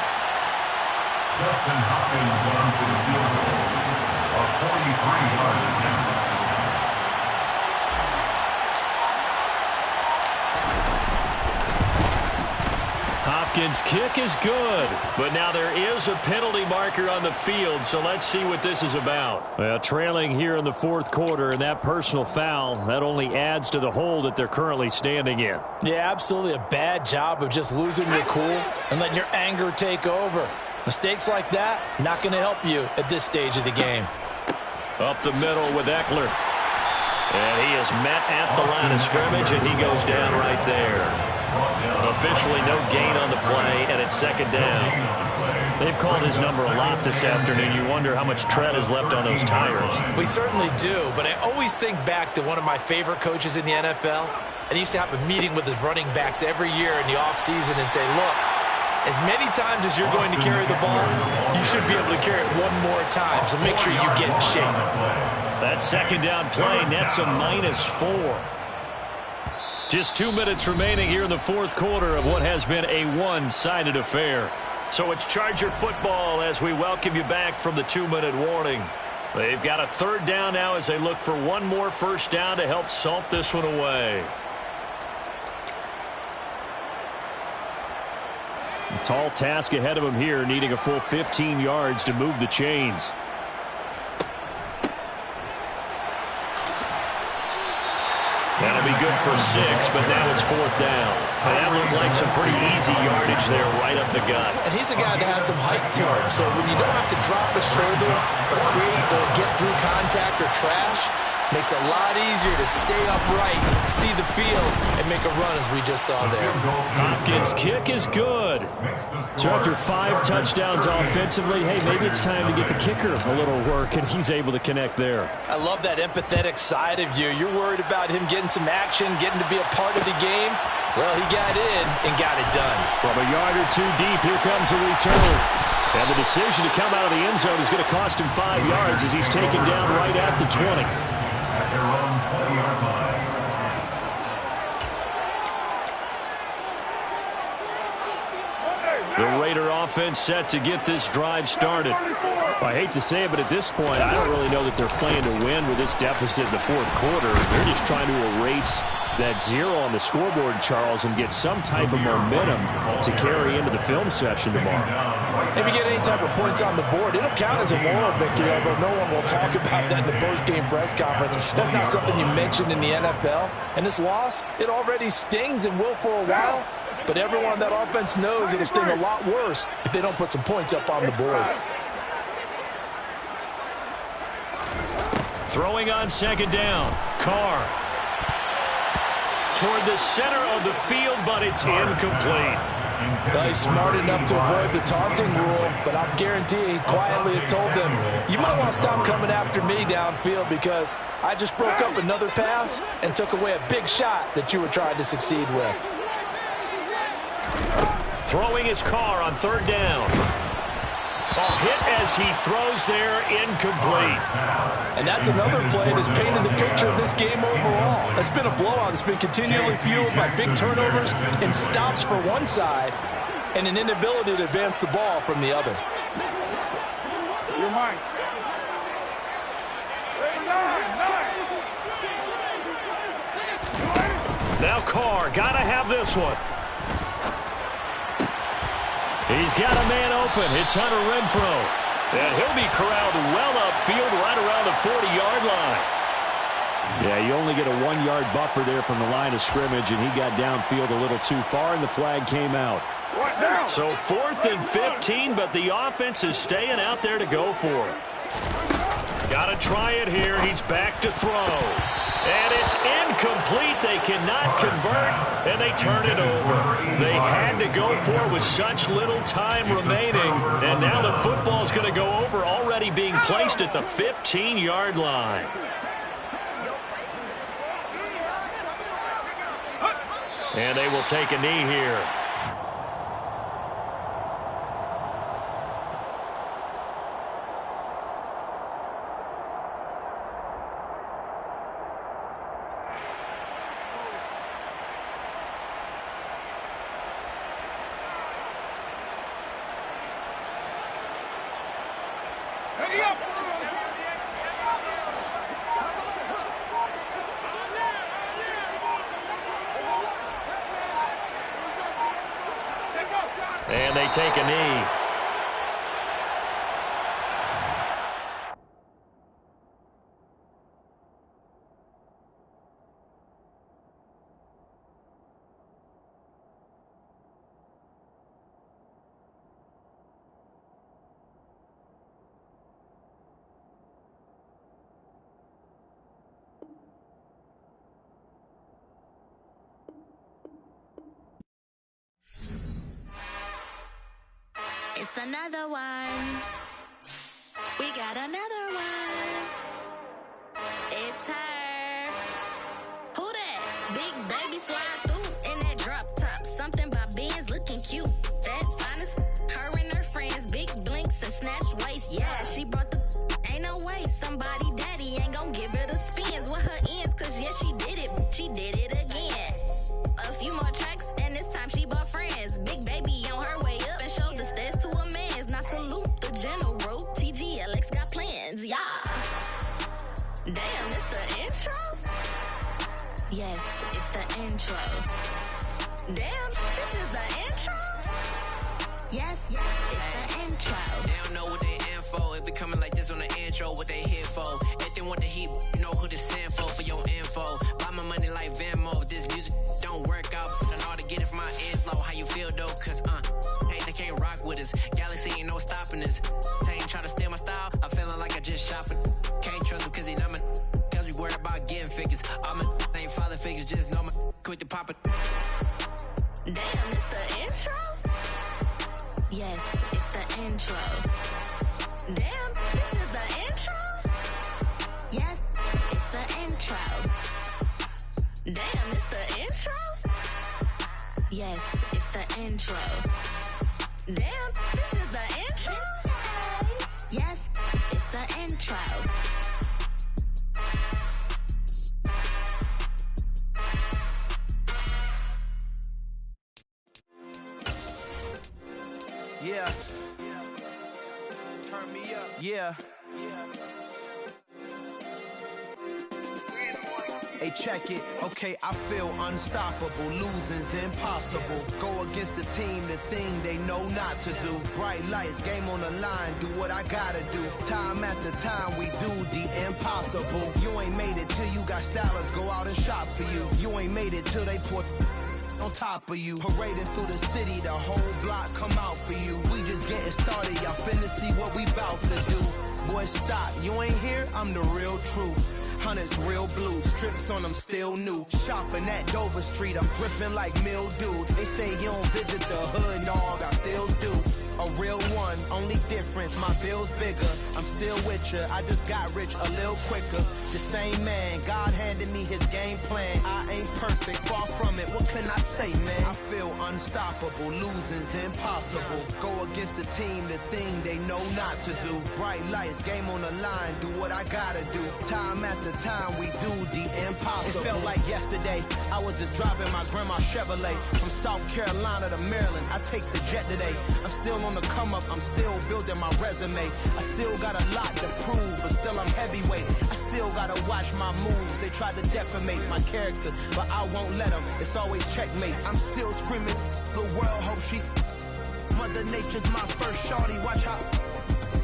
Justin Hopkins on to the field goal. A 43-yard attempt. Hopkins' kick is good, but now there is a penalty marker on the field, so let's see what this is about. Well, trailing here in the fourth quarter, and that personal foul, that only adds to the hole that they're currently standing in. Yeah, absolutely a bad job of just losing your cool and letting your anger take over. Mistakes like that, not going to help you at this stage of the game. Up the middle with Eckler. And he is met at the line of scrimmage, and he goes down right there. Officially no gain on the play, and it's second down. They've called his number a lot this afternoon. You wonder how much tread is left on those tires. We certainly do, but I always think back to one of my favorite coaches in the NFL. And he used to have a meeting with his running backs every year in the offseason and say, look, as many times as you're going to carry the ball, you should be able to carry it one more time, so make sure you get in shape. That second down play nets a -4. Just 2 minutes remaining here in the fourth quarter of what has been a one-sided affair. So it's Charger football as we welcome you back from the 2-minute warning. They've got a third down now as they look for one more first down to help salt this one away. A tall task ahead of him here, needing a full 15 yards to move the chains. That'll be good for 6, but now it's fourth down. And that looked like some pretty easy yardage there right up the gut. And he's a guy that has some height to him, so when you don't have to drop a shoulder or create or get through contact or trash, makes it a lot easier to stay upright, see the field, and make a run as we just saw there. Hopkins' kick is good. So after 5 touchdowns offensively, hey, maybe it's time to get the kicker a little work, and he's able to connect there. I love that empathetic side of you. You're worried about him getting some action, getting to be a part of the game. Well, he got in and got it done. From a yard or two deep, here comes a return. And the decision to come out of the end zone is going to cost him 5 yards as he's taken down right at the 20. At their own 20-yard line. The Raider offense set to get this drive started. Well, I hate to say it, but at this point, I don't really know that they're playing to win with this deficit in the fourth quarter. They're just trying to erase that 0 on the scoreboard, Charles, and get some type of momentum to carry into the film session tomorrow. If you get any type of points on the board, it'll count as a moral victory, although no one will talk about that in the post-game press conference. That's not something you mentioned in the NFL. And this loss, it already stings and will for a while, but everyone on that offense knows it'll sting a lot worse if they don't put some points up on the board. Throwing on second down. Carr. Toward the center of the field, but it's incomplete. Well, he's smart enough to avoid the taunting rule, but I'm guaranteeing he quietly has told them, you might want to stop coming after me downfield because I just broke up another pass and took away a big shot that you were trying to succeed with. Throwing his Carr on third down. A hit as he throws there, incomplete. And that's another play that's painted the picture of this game overall. It's been a blowout. It's been continually fueled by big turnovers and stops for one side and an inability to advance the ball from the other. You're mine. Now Carr, gotta have this one. He's got a man open. It's Hunter Renfrow. And he'll be corralled well upfield right around the 40-yard line. Yeah, you only get a 1-yard buffer there from the line of scrimmage, and he got downfield a little too far, and the flag came out. So 4th and 15, but the offense is staying out there to go for it. Got to try it here. He's back to throw. And it's incomplete. They cannot convert, and they turn it over. They had to go for it with such little time remaining, and now the football's going to go over, already being placed at the 15-yard line. And they will take a knee here. And they take a knee. It's another one. We got another one. It's her. Who that? Big baby slide through in that drop top. Something by Benz looking cute. That's fine as her and her friends. Big blinks and snatch waist. Yeah, she brought the ain't no way. Somebody daddy ain't gon' give her the spins with her ends. Cause yeah, she did it. She did it again. A few more tracks and this time she bought friends. Big baby on her way up and showed the stairs to a man's. Now salute the general. TGLX got plans, yeah. Damn, it's the intro? Yes, it's the intro. Damn, this is the intro? Yes, it's the intro. They don't know what they in for. If we coming like this on the intro, what they here for? If they want the heat, you know who to send for your info. Buy my money like Venmo. If this music don't work out, I know how to get it from my ends low. How you feel though? Cause hey, they can't rock with us. Galaxy ain't no stopping us. They ain't trying to steal my style. I'm feeling like I just shot for. Can't trust him cause he not my. Cause we worried about getting figures. All my ain't father figures, just know my quick to pop it. Damn, it's the intro? Yes, it's the intro. Damn, this is the intro? Yes, it's the intro. Damn, it's the intro? Yes, it's the intro. Damn, this is the intro? Yes, it's the intro. Yeah. Turn me up. Yeah. Hey, check it. Okay, I feel unstoppable. Losing's impossible. Go against the team, the thing they know not to do. Bright lights, game on the line, do what I gotta do. Time after time, we do the impossible. You ain't made it till you got stylists go out and shop for you. You ain't made it till they put on top of you. Parading through the city, the whole block come out for you. We just getting started, y'all finna see what we bout to do. Boy, stop, you ain't here, I'm the real truth. Hunters real blue, strips on them still new. Shopping at Dover Street, I'm dripping like mildew. They say you don't visit the hood, dog, I still do. A real one, only difference, my bill's bigger. I'm still with ya, I just got rich a little quicker. The same man, God handed me his game plan. I ain't perfect, far from it, what can I say, man? I feel unstoppable, losing's impossible. Go against the team, the thing they know not to do. Bright lights, game on the line, do what I gotta do. Time after time, we do the impossible. It felt like yesterday, I was just driving my grandma's Chevrolet. From South Carolina to Maryland, I take the jet today. I'm still on the come up, I'm still building my resume. I still got a lot to prove, but still I'm heavyweight. I still gotta watch my moves. They try to defamate my character, but I won't let them. It's always checkmate. I'm still screaming, the world hope she. Mother Nature's my first shorty, watch how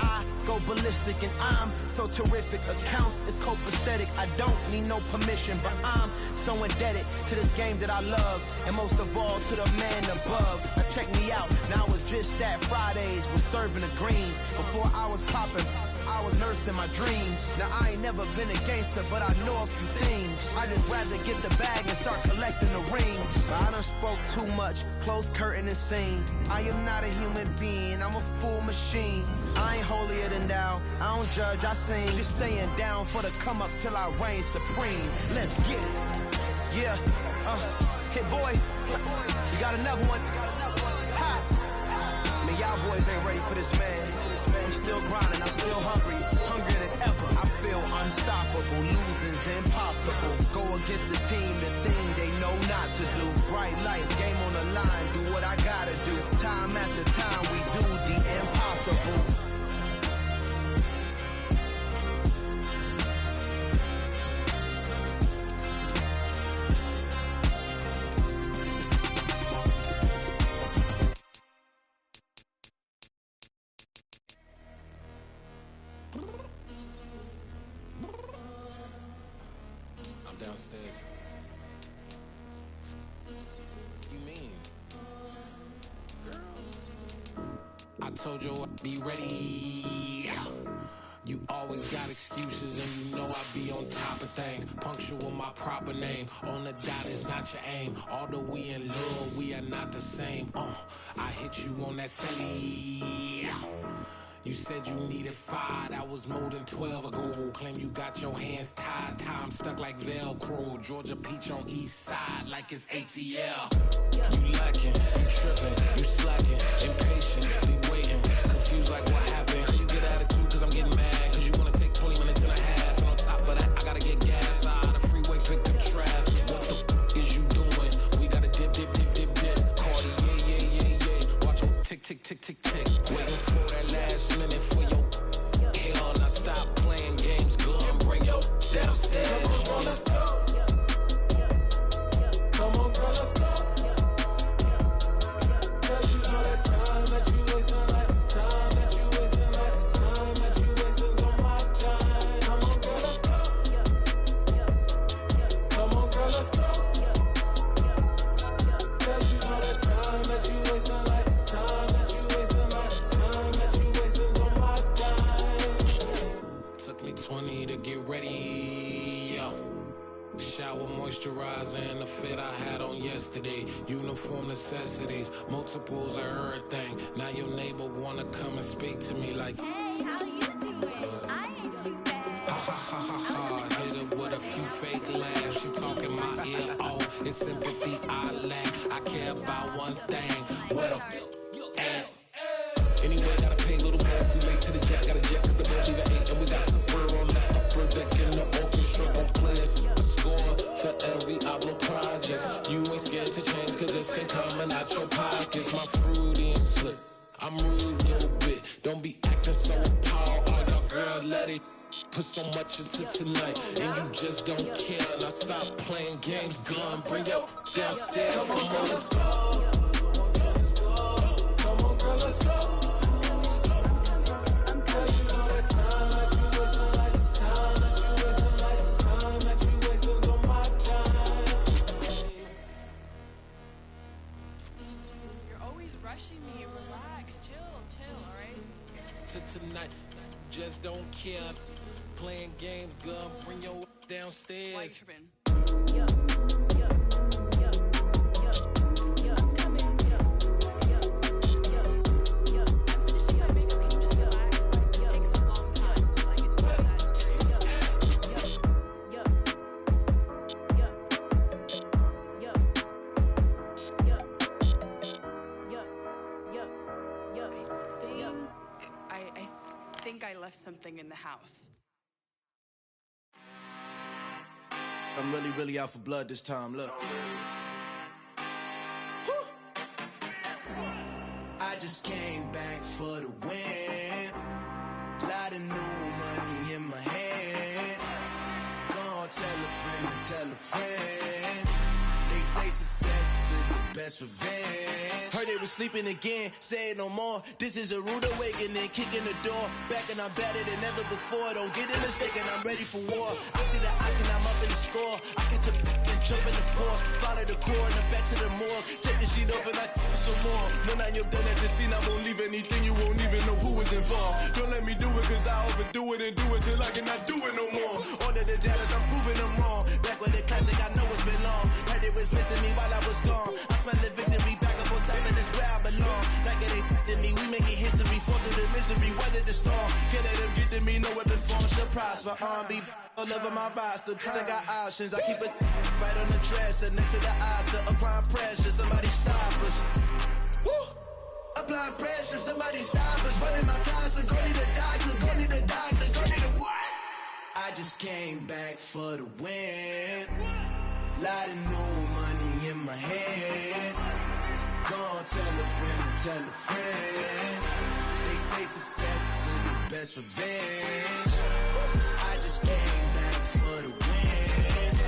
I go ballistic and I'm so terrific. Accounts is copacetic, I don't need no permission, but I'm so indebted to this game that I love, and most of all to the man above. Now check me out, now it's just that Fridays was serving the greens. Before I was popping, I was nursing my dreams. Now I ain't never been a gangster, but I know a few things. I just rather get the bag and start collecting the rings. I done spoke too much, close curtain and scene. I am not a human being, I'm a full machine. I ain't holier than thou, I don't judge, I sing. Just staying down for the come up till I reign supreme. Let's get it. Yeah, hit boy, you got another one. Ha. Man, y'all boys ain't ready for this, man. I'm still grinding, I'm still hungry, hungrier than ever. I feel unstoppable, losing's impossible. Go against the team, the thing they know not to do. Bright lights, game on the line, do what I gotta do. Time after time, we do the impossible. You mean? I told you I'd be ready. You always got excuses and you know I be on top of things. Punctual my proper name. On the dot is not your aim. Although we in love, we are not the same. I hit you on that silly. You said you needed 5, that was more than 12 ago. Claim you got your hands tied, time stuck like Velcro. Georgia Peach on east side like it's ATL. You lacking, you tripping, you slacking, impatient, be waiting, confused like what happened. How you get attitude cause I'm getting mad, cause you wanna take 20 minutes and a half. And on top of that, I gotta get gas out of the freeway, pick up traffic. What the is you doing? We gotta dip. Cardi, yeah. Watch your tick. Waiting for that last minute for your hell. Now stop playing games, go and bring your downstairs. Come on, let's go. Come on, girl, let's go. Cause you know that time that you wasting, like time that you wasting, like time that you wasting on my time. Come on, girl, let's go. Come on, girl, let's go. Cause you know that time that you wasting, like time that you wasting, like time that you wasting on my time. Took me 20 to get ready, yo. Shower moisturizer and the fit I had on yesterday. Uniform necessities, multiples of everything. Now your neighbor wanna come and speak to me like, Hey, how you doing? I ain't too bad. ha. Hit her with a few fake laughs. She talking my ear off. It's sympathy I lack. I care about one thing. What up? Anyway, gotta pay a little more if we late to the jet. Gotta jet cause the boat leave at 8. And we got some fur on that upper deck in the orchestra. Gon' play it. Score for every Ablo project. You ain't scared to change cause it's ain't coming out your pockets. My fruity and slip. I'm rude a little bit. Don't be acting so appalled. All y'all girl, let it put so much into tonight. And you just don't care. Now stop playing games. Gun, bring your downstairs. Come on, let's go. Come on, girl, let's go. Rushing me, relax, chill, alright? Tonight, just don't care. Playing games, girl, bring your downstairs. Why you tripping? I'm coming. I'm finishing my makeup, can you just relax? Like, this takes a long time. Like, it's not that serious. I think I left something in the house. I'm really out for blood this time, look. I just came back for the win. Lot of new money in my hand. Gonna tell a friend. They say success is the best revenge. Heard they was sleeping again, say it no more. This is a rude awakening, kicking the door. Back and I'm better than ever before. Don't get it mistaken, I'm ready for war. I see the option, I'm up in the score. I catch a and jump in the course. Follow the core and I'm back to the morgue. Take the sheet off and I some more. When I'm done at the scene, I won't leave anything. You won't even know who was involved. Don't let me do it cause I overdo it and do it till I cannot do it no more. All of the doubters, I'm proving them wrong. Back with the classic, I know it's been long. Heard it was missing me while I was gone. I smell the victory, back up on time, and it's where I belong. Like it ain't to me, we making history, fall through the misery, weather the storm. Can't let them get to me, no weapon form should prosper. R&B all over my roster, I got options. I keep it right on the dresser, next to the Oscar, applying pressure. Somebody stop us. Woo! Applying pressure, somebody stop us. Running my concert, go need a doctor, go need a doctor, go need a what? I just came back for the win. Lot of new money in my hand. Gonna tell a friend. They say success is the best revenge. I just came back for the win.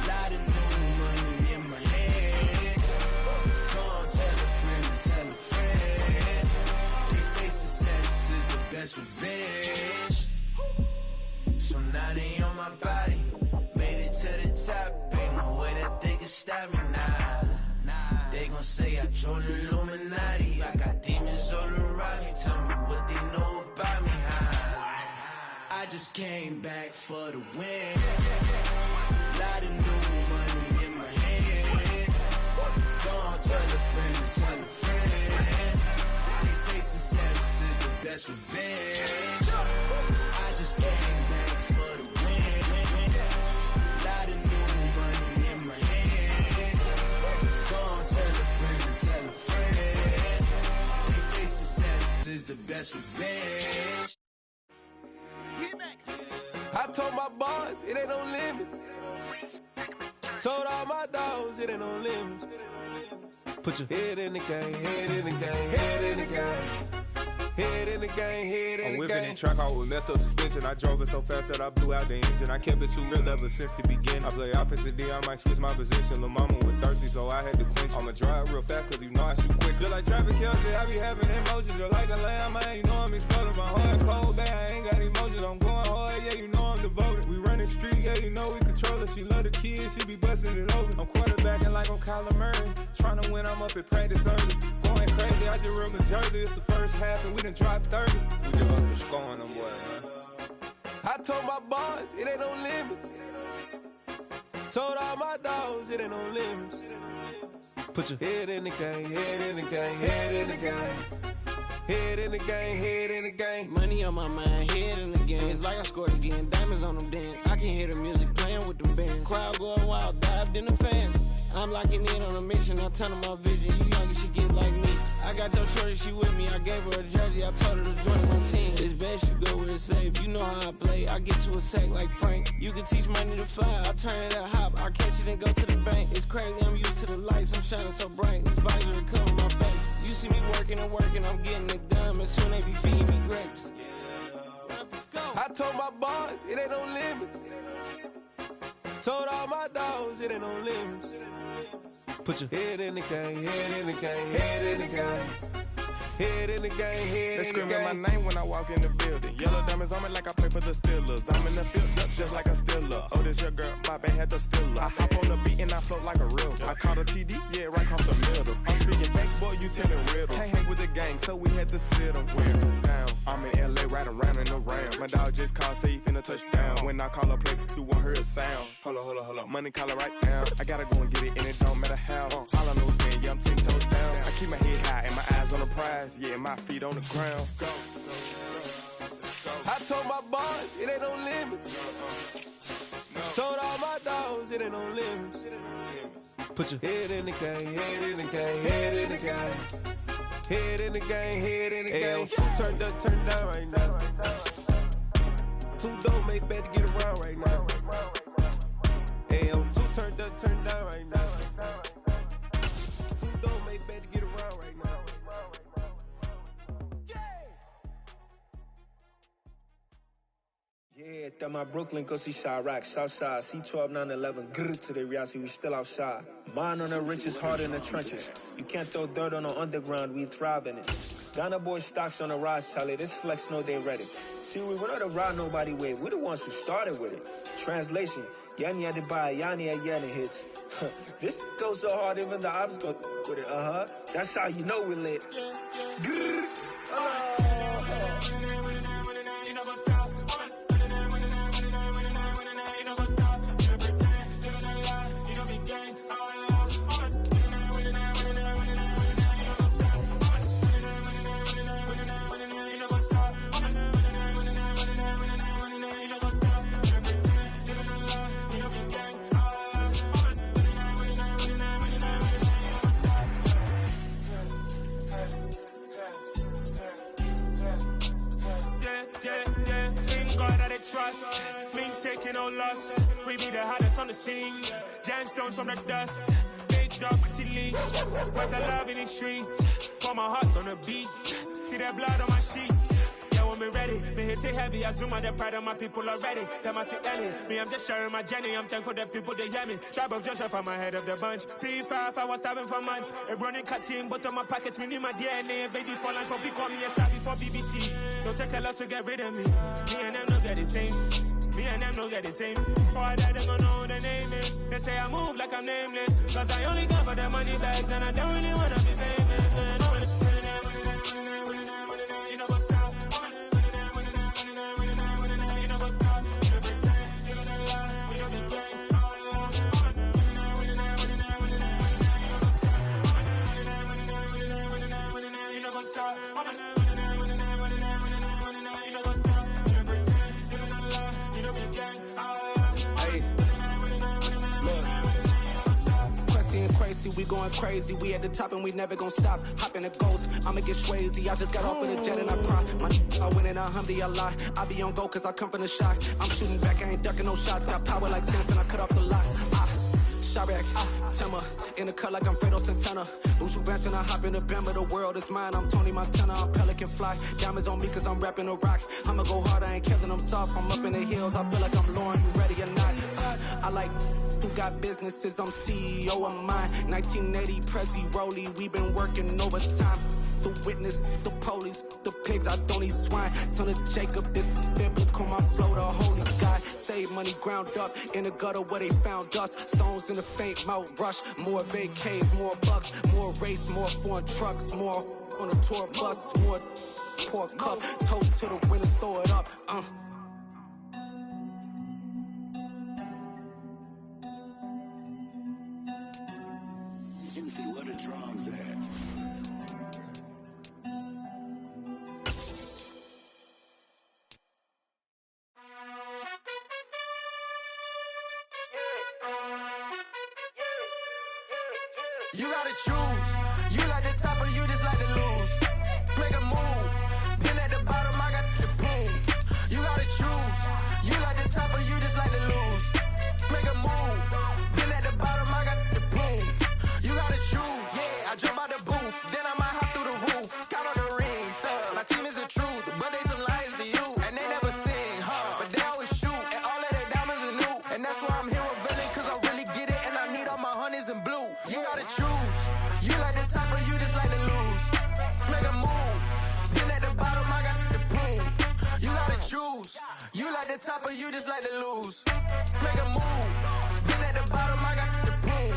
Lot of new money in my hand. Gonna tell a friend. They say success is the best revenge. So now they on my body. Made it to the top. They gon' say I joined the Illuminati. I got demons all around me. Tell me what they know about me. I just came back for the win. Lot of new money in my hand. Don't tell a friend to tell a friend. They say success is the best revenge. I just came back for the win. Lot of new money in my hand. Don't tell a friend to tell a friend. They say success is the best revenge. I told my boys it ain't no limits. Told all my dogs it ain't no limits. Put your head in the game, head in the game, head in the game. Head in the game, head in the game. I'm whipping in track out with messed up suspension. I drove it so fast that I blew out the engine. I kept it too real ever since the beginning. I play offensive D, I might switch my position. Lil' mama was thirsty, so I had to quench. I'ma drive real fast, cause you know I shoot quick. Just like traffic Kelsey, I be having emotions. Just like a lamb, man, you know I'm exploding. My heart cold, bad, I ain't got emotions. I'm going hard, yeah, you know I'm devoted. We running streets, yeah, you know we control it. She love the kids, she be busting it over. I'm quarterbacking like I'm Kyler Murray. Trying to win, I'm up at practice early. Going crazy, I just real the jersey. It's the first half and we done dropped 30. We just up to scoring them, boy, man. I told my boys it ain't no limits. Told all my dogs it ain't no limits. Put your head in the game, head in the game, head in the game. Head in the game, head in the game. Money on my mind, head in the game. It's like I scored again, diamonds on them dance. I can hear the music playing with them bands. Crowd going wild, dived in the fans. I'm locking in on a mission, I'm turning my vision. You young, you should get like me. I got your shorty, she with me. I gave her a jersey, I told her to join my team. It's best you go where it's safe. You know how I play. I get to a sack like Frank. You can teach money to fly. I turn it at hop. I catch it and go to the bank. It's crazy, I'm used to the lights. I'm shining so bright. This visor cover my face. You see me working and working, I'm getting it done. And soon they be feeding me grapes. I told my boys it ain't no limits. Told all my dogs it ain't no limits. Put your head in the game, head in the game, head in the game. Head in the game, head in the game. They screaming my name when I walk in the building. Yellow diamonds on me like I play for the Steelers. I'm in the field up just like a Steeler. Oh, this your girl, my band had the Steeler. I hop on the beat and I float like a real. I caught a TD, yeah, right across the middle. I'm speaking thanks, boy, you telling riddles. Can't hang with the gang, so we had to sit them down. I'm in LA, right around in the round. My dog just called, say he finna touchdown. When I call a play, you won't hear a sound. Hold up, money call it right down. I gotta go and get it, and it don't matter how. All I know is that, yeah, I'm 10 toes down. I keep my head high and my eyes on the prize. Yeah, my feet on the ground. I told my boys it ain't no limits. Told all my dogs it ain't no limits. Put your head in the game, head in the game, head in the game. Head in the game, head in the game. Turn up, turn down right now. Too dope, make better get around right now. Hey, I'm too turned up, turn down right now. Too dope, make better get around right now. Yeah, that my Brooklyn, go see Chirac, Southside, C12, 911, grrr to the reality, we still outside. Mine on the riches, hard in the trenches. You can't throw dirt on the underground, we thrive in it. Ghana boy stocks on the rise, Charlie, this flex know they ready. See, we were not to ride nobody with, we're the ones who started with it. Translation, Yanni had to buy, Yanni had Yanni hits. This goes so hard, even the ops go with it, That's how you know we lit. Grrr, trust, me taking no loss. We be the hottest on the scene. Gemstones from the dust. Big dog, pretty leash. Where's the love in the streets? Pour my heart on the beat. See that blood on my sheets. Yeah, when me ready, me hit it heavy. I zoom out the pride of my people already. Them I see Ellie. Me, I'm just sharing my journey. I'm thankful that people they hear me. Tribe of Joseph, I'm ahead of the bunch. P5, I was starving for months. A running cutscene, but on my pockets, me need my DNA. Baby for lunch, but we call me a star before BBC. Don't take a lot to get rid of me. Me and them don't get the same. Me and them don't get the same. Boy, that they gon' know who the name is. They say I move like I'm nameless. Cause I only come for the money bags and I don't really wanna be famous. You know what's up? You know what's up? You don't pretend, you don't lie, we don't be gang. You know what's up? We going crazy, we at the top and we never gon' stop. Hop in a ghost, I'ma get swayzy. I just got off with a jet and I cry. My I win in a Humvee, I lie. I be on go cause I come from the shot. I'm shooting back, I ain't ducking no shots. Got power like Samson, I cut off the locks. Chirac, Timmer, in the cut like I'm Fredo Santana. Uju Banton, I hop in the Bama, the world is mine. I'm Tony Montana, I'm Pelican Fly. Diamonds on me cause I'm rapping a rock. I'ma go hard, I ain't killing them soft. I'm up in the hills, I feel like I'm Lauren, you ready or not? I like who got businesses, I'm CEO of mine. 1980 Prezi Rollie, we been working overtime. The witness, the police, the pigs, I don't eat swine. Son of Jacob, this biblical, my flow, the holy God. Save money ground up in the gutter where they found us. Stones in the faint Mount Rush. More vacays, more bucks, more race, more foreign trucks, more on a tour bus, more pour cup. Toast to the winners, throw it up. Juicy, where the drums at? You gotta choose. You like the top or you just like to lose. Make a move. Been at the bottom, I got the boom. You gotta choose. You like the top or you just like to lose. Make a move. Been at the bottom, I got the boom. You gotta choose. Yeah, I jump out the booth. Then I might hop through the roof. Count on the rings. Stuff. My team is the truth, but they some liars to you. And they never sing, but they always shoot. And all of their diamonds are new. And that's why I'm here revealing, cause I really get it. And I need all my honeys in blue. You gotta choose. You like the top or you just like to lose. Make a move. Been at the bottom, I got the boom. You gotta choose. You like the top or you just like to lose. Make a move. Been at the bottom, I got the boom.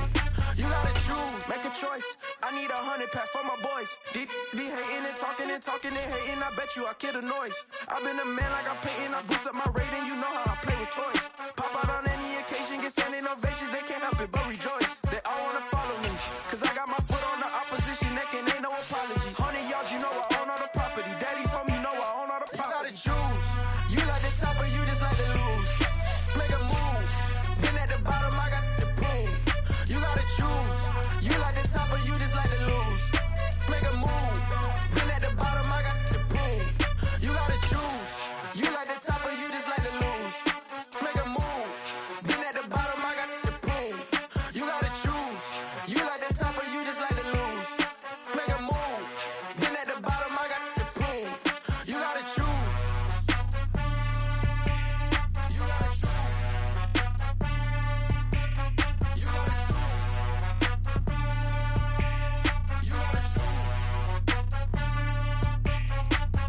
You gotta choose. Make a choice. I need 100 pack for my boys. Be hating and talking and hating. I bet you I kill the noise. I've been a man like I'm Peyton. I boost up my rating. You know how I play with toys. Pop out on any occasion, get standing ovations. They can't help it but rejoice. They all wanna follow me, cause I got my foot on the opposition neck and ain't no apologies. 100 yards, you know I own all the property. Daddy's home, you know I own all the property. You gotta choose. You like the top or you just like to lose. Make a move. Been at the bottom, I got the boom. You gotta choose. You like the top or you just like to lose. Make a move. Been at the bottom, I got the boom. You gotta choose. You like the top or you just like to lose. Make a move. Been at the bottom, I got the boom. You gotta choose. You like the top or you just like to lose. Make a move. Been at the bottom, I got the boom. You gotta choose. You gotta choose. You gotta choose. You gotta choose.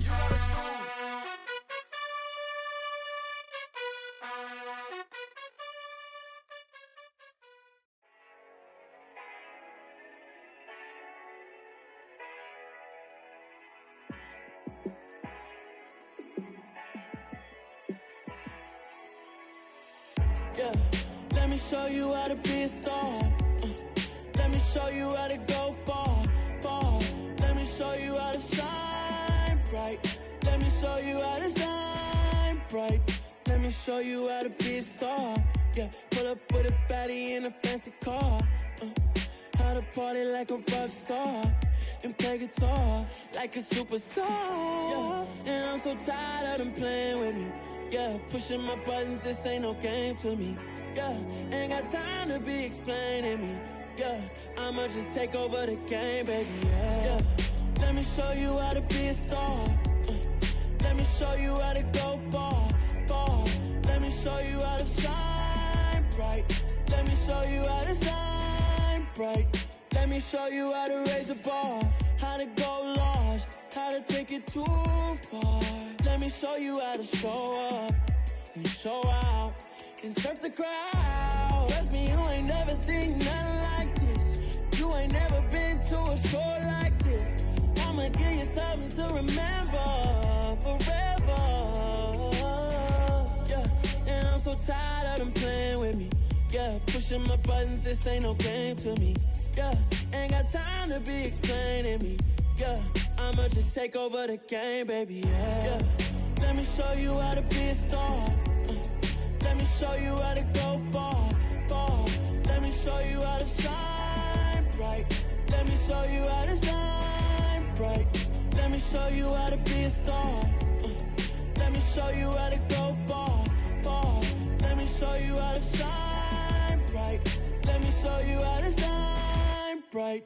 You gotta choose. Yeah, let me show you how to be a star. Let me show you how to go far, far. Let me show you how to shine bright. Let me show you how to shine bright. Let me show you how to be a star. Yeah, pull up with a baddie in a fancy car. How to party like a rock star and play guitar like a superstar. Yeah, and I'm so tired of them playing with me. Yeah, pushing my buttons, this ain't no game to me. Yeah, ain't got time to be explaining me. Yeah, I'ma just take over the game, baby. Yeah, let me show you how to be a star. Let me show you how to go far, far. Let me show you how to shine bright. Let me show you how to shine bright. Let me show you how to raise a bar, how to go large, how to take it too far. Let me show you how to show up. and show out and surf the crowd. Trust me, you ain't never seen nothing like this. You ain't never been to a show like this. I'ma give you something to remember forever. Yeah, and I'm so tired of them playing with me. Yeah, pushing my buttons, this ain't no game to me. Yeah, ain't got time to be explaining me. Yeah, I'ma just take over the game, baby. Yeah, let me show you how to be a star. Let me show you how to go far, far. Let me show you how to shine bright. Let me show you how to shine bright. Let me show you how to be a star. Let me show you how to go far, far. Let me show you how to shine bright. Let me show you how to shine bright.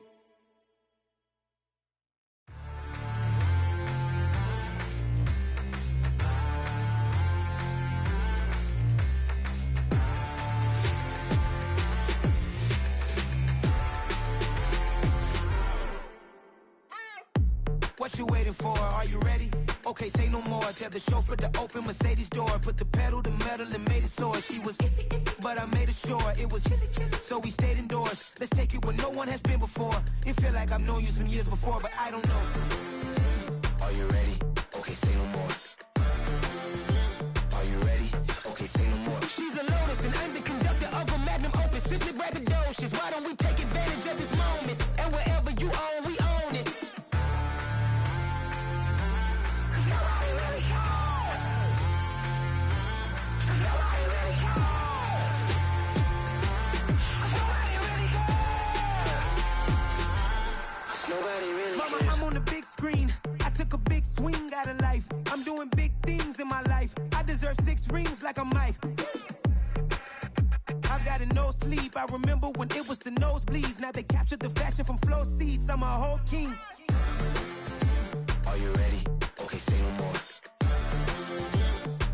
What you waiting for? Are you ready? Okay, say no more. Tell the chauffeur to open Mercedes door. Put the pedal to metal and made it soar. She was, but I made it sure it was. So we stayed indoors. Let's take it where no one has been before. It feel like I've known you some years before, but I don't know. Are you ready? Okay, say no more. Are you ready? Okay, say no more. She's a Lotus and I'm the conductor of a magnum opus. Simply braggadocious. Why don't we take advantage of this moment? And wherever you own, we own it. Mama, I'm on the big screen. I took a big swing out of life. I'm doing big things in my life. I deserve 6 rings like a Mike. I've got no sleep. I remember when it was the nosebleeds. Now they captured the fashion from flow seats. I'm a whole king. Are you ready? Okay, say no more.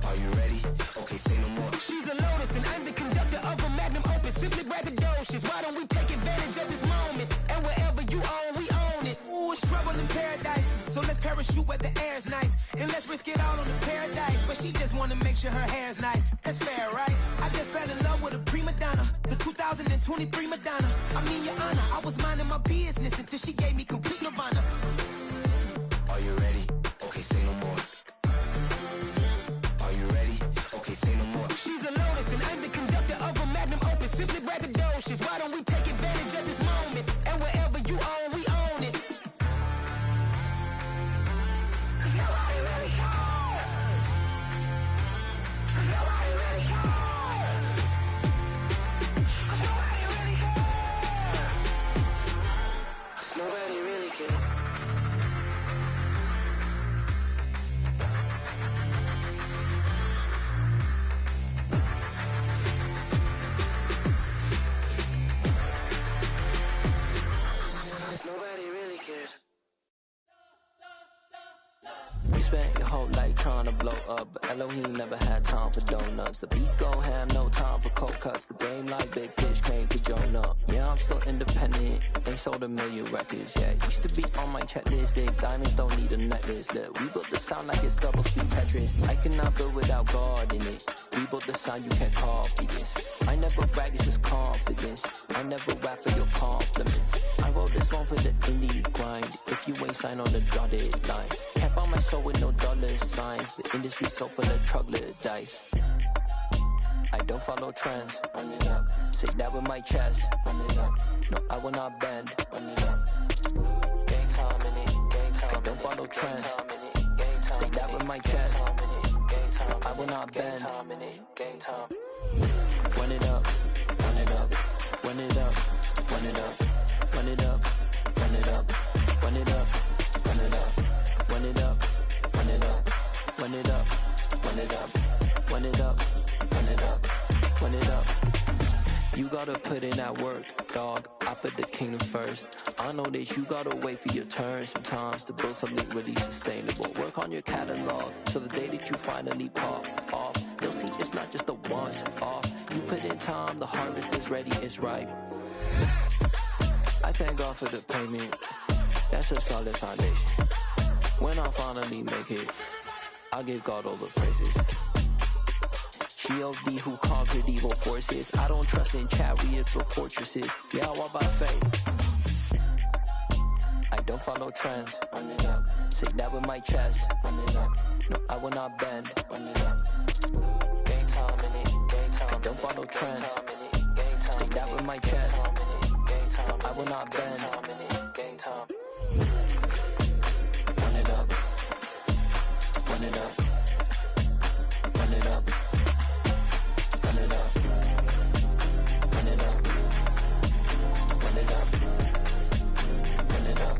Are you ready? Okay, say no more. She's a Lotus and I'm the conductor of a magnum opus. Simply braggadocious. Why don't we take advantage of this moment? And wherever you own, we own it. Ooh, it's trouble in paradise. So let's parachute where the air's nice. And let's risk it all on the paradise. But she just wanna make sure her hair's nice. That's fair, right? I just fell in love with a prima donna. The 2023 Madonna. I mean, your honor, I was minding my business until she gave me complete nirvana. Are you ready? Okay, say no more. Are you ready? Okay, say no more. She's a Lotus and I'm the conductor of a magnum opus. Simply braggadocious. Why don't we take advantage of this moment? And wherever you own, we own it. Nobody really cares. Nobody really cares. You spent your whole life trying to blow up, but Elohim never had time for donuts. The beat go ham, no time for cold cuts. The game like big bitch came to Jonah. Yeah, I'm still independent. They sold 1 million records. Yeah, used to be on my checklist. Big diamonds don't need a necklace. Look, we built the sound like it's double speed Tetris. I cannot build without God in it. We built the sound, you can't copy this. I never brag, it's just confidence. I never rap for your compliments. I wrote this one for the indie grind. If you ain't signed on the dotted line, can't buy my soul with no dollar signs. The industry so full of troglodytes. I don't follow trends. Run it up. Say that with my chest. Run it up. No, I will not bend. Run it up. Gang time in it. Gang time. I don't follow trends. Say that with my chest. No, I will not bend. Gang time. Run it up. Run it up. Run it up. Run it up. Run it up. Run it up. Run it up. Run it up. Run it up. Run it up. Run it up. Run it up. Run it up. Run it up. Run it up. You gotta put in that work, dog. I put the kingdom first. I know that you gotta wait for your turn sometimes to build something really sustainable. Work on your catalog, so the day that you finally pop off, you'll see it's not just a once off. You put in time, the harvest is ready, it's ripe. I thank God for the payment. That's a solid foundation. When I finally make it, I give God all the praises. G.O.D. who conquered evil forces. I don't trust in chariots or fortresses. Yeah, I walk by faith. I don't follow trends. Run it up. Say that with my chest. Run it up. No, I will not bend. Run it up. Game time in it. Game time. I don't follow trends. Say that with my chest. No, I will not bend. Game time. Run it up. Run it up. Run it up. Run it up. Run it up. Run it up. Run it up.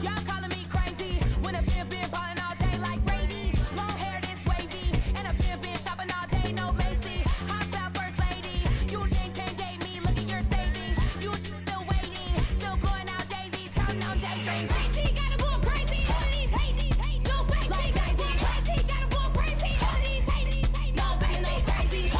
Y'all calling me crazy when a been ballin' all day like Brady. Long hair this wavy, and a been shopping all day, no Macy. Hot out first lady, you think can't date me? Look at your savings, you still waiting, still blowing out daisies, counting on daydreams. Crazy, gotta go crazy. All of these hate, no baby. Like Jay-Z, crazy, gotta go crazy. All of these hate, no baby, no crazy. None of these crazy.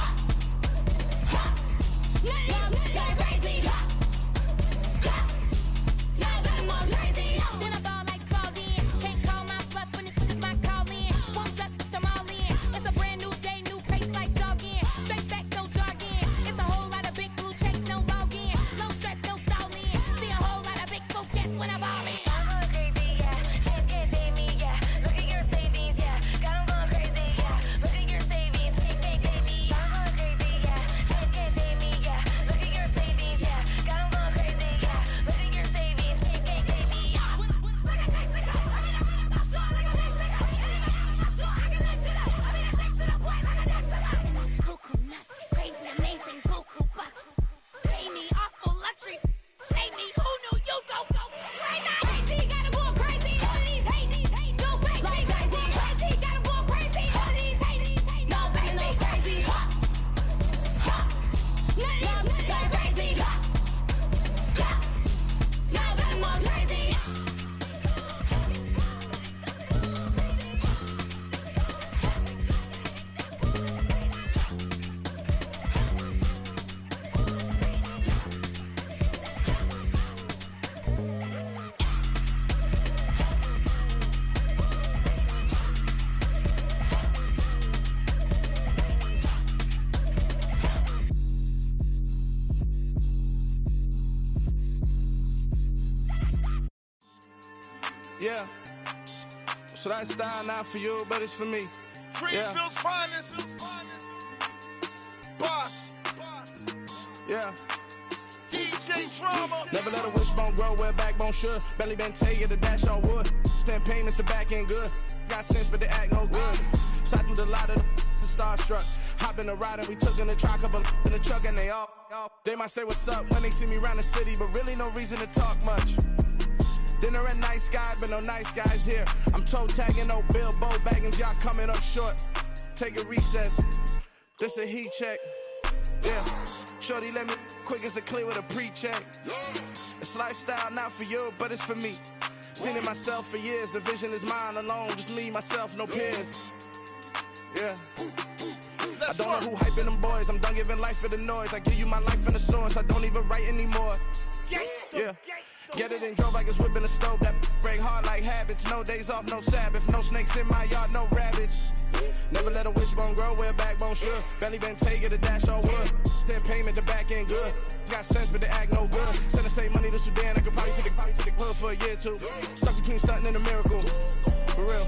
Then I ball like Spalding. Can't call my bluff when it's my calling. Won't duck them all in. It's a brand new day, new pace like jogging. Straight facts, no jogging. It's a whole lot of big blue checks, no login. No stress, no stalling. See a whole lot of big blue gets when I ball in. I'm going crazy, yeah. Can't date me, yeah. Look at your savings, yeah. Got 'em going crazy, yeah. Look at your savings, can't date me. I'm going crazy, yeah. Can't date me, yeah. Look at your savings, yeah. Got 'em going crazy, yeah. Look at your savings, can't date me. Cuckoo nuts, crazy, amazing, buku bucks. Pay me awful luxury. Save me, who knew you go crazy? Crazy, gotta go crazy. All of these hate, no baby. Like Jay-Z, crazy, gotta go crazy. All of these hate, no baby, no crazy. None of these crazy. Now I'm more crazy. Yeah. So that style not for you, but it's for me. Greenfield's finest. Boss. Yeah. DJ Drama. Never let a wishbone grow where backbone should. Belly been taking the dash on wood. 10 payments, the back end good. Got sense, but they act no good. Shot through the lot of the starstruck. Hop in the ride and we took in the truck, couple in the truck, and they all. They might say what's up when they see me around the city, but really no reason to talk much. Dinner at nice guy, but no nice guys here. I'm toe tagging, no Bilbo Baggins, y'all coming up short. Take a recess. This a heat check. Yeah. Shorty let me quick as a clear with a pre-check. It's lifestyle not for you, but it's for me. Seen it myself for years. The vision is mine alone. Just me, myself, no peers. Yeah. I don't know who hyping them boys. I'm done giving life for the noise. I give you my life in the source. I don't even write anymore. Yeah. Get it and drove like it's whipping a stove. That break hard like habits. No days off, no Sabbath. No snakes in my yard, no rabbits. Never let a wishbone grow where backbone should. Belly been taking the dash on wood. 10 payment, the back end good. Got sense, but they act no good. Send the same money to Sudan. I could probably take the hood for a year or two. Stuck between stunting and a miracle. For real.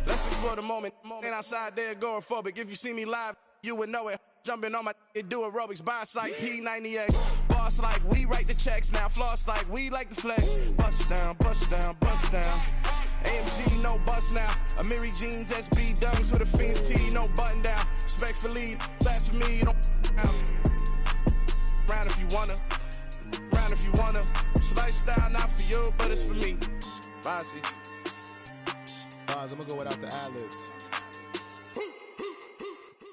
Let's explore the moment. Ain't outside there agoraphobic. If you see me live, you would know it. Jumping on my do aerobics, boss like P90X. Boss like we write the checks now. Floss like we like the flex. Bust down, bust down, bust down. AMG, no bust now. Amiri jeans, SB dunks with a Fiends tee, no button down. Respectfully, that's for me, you don't round if you wanna. Round if you wanna. It's lifestyle not for you, but it's for me. Bossy. Bars, I'm gonna go without the ad-libs.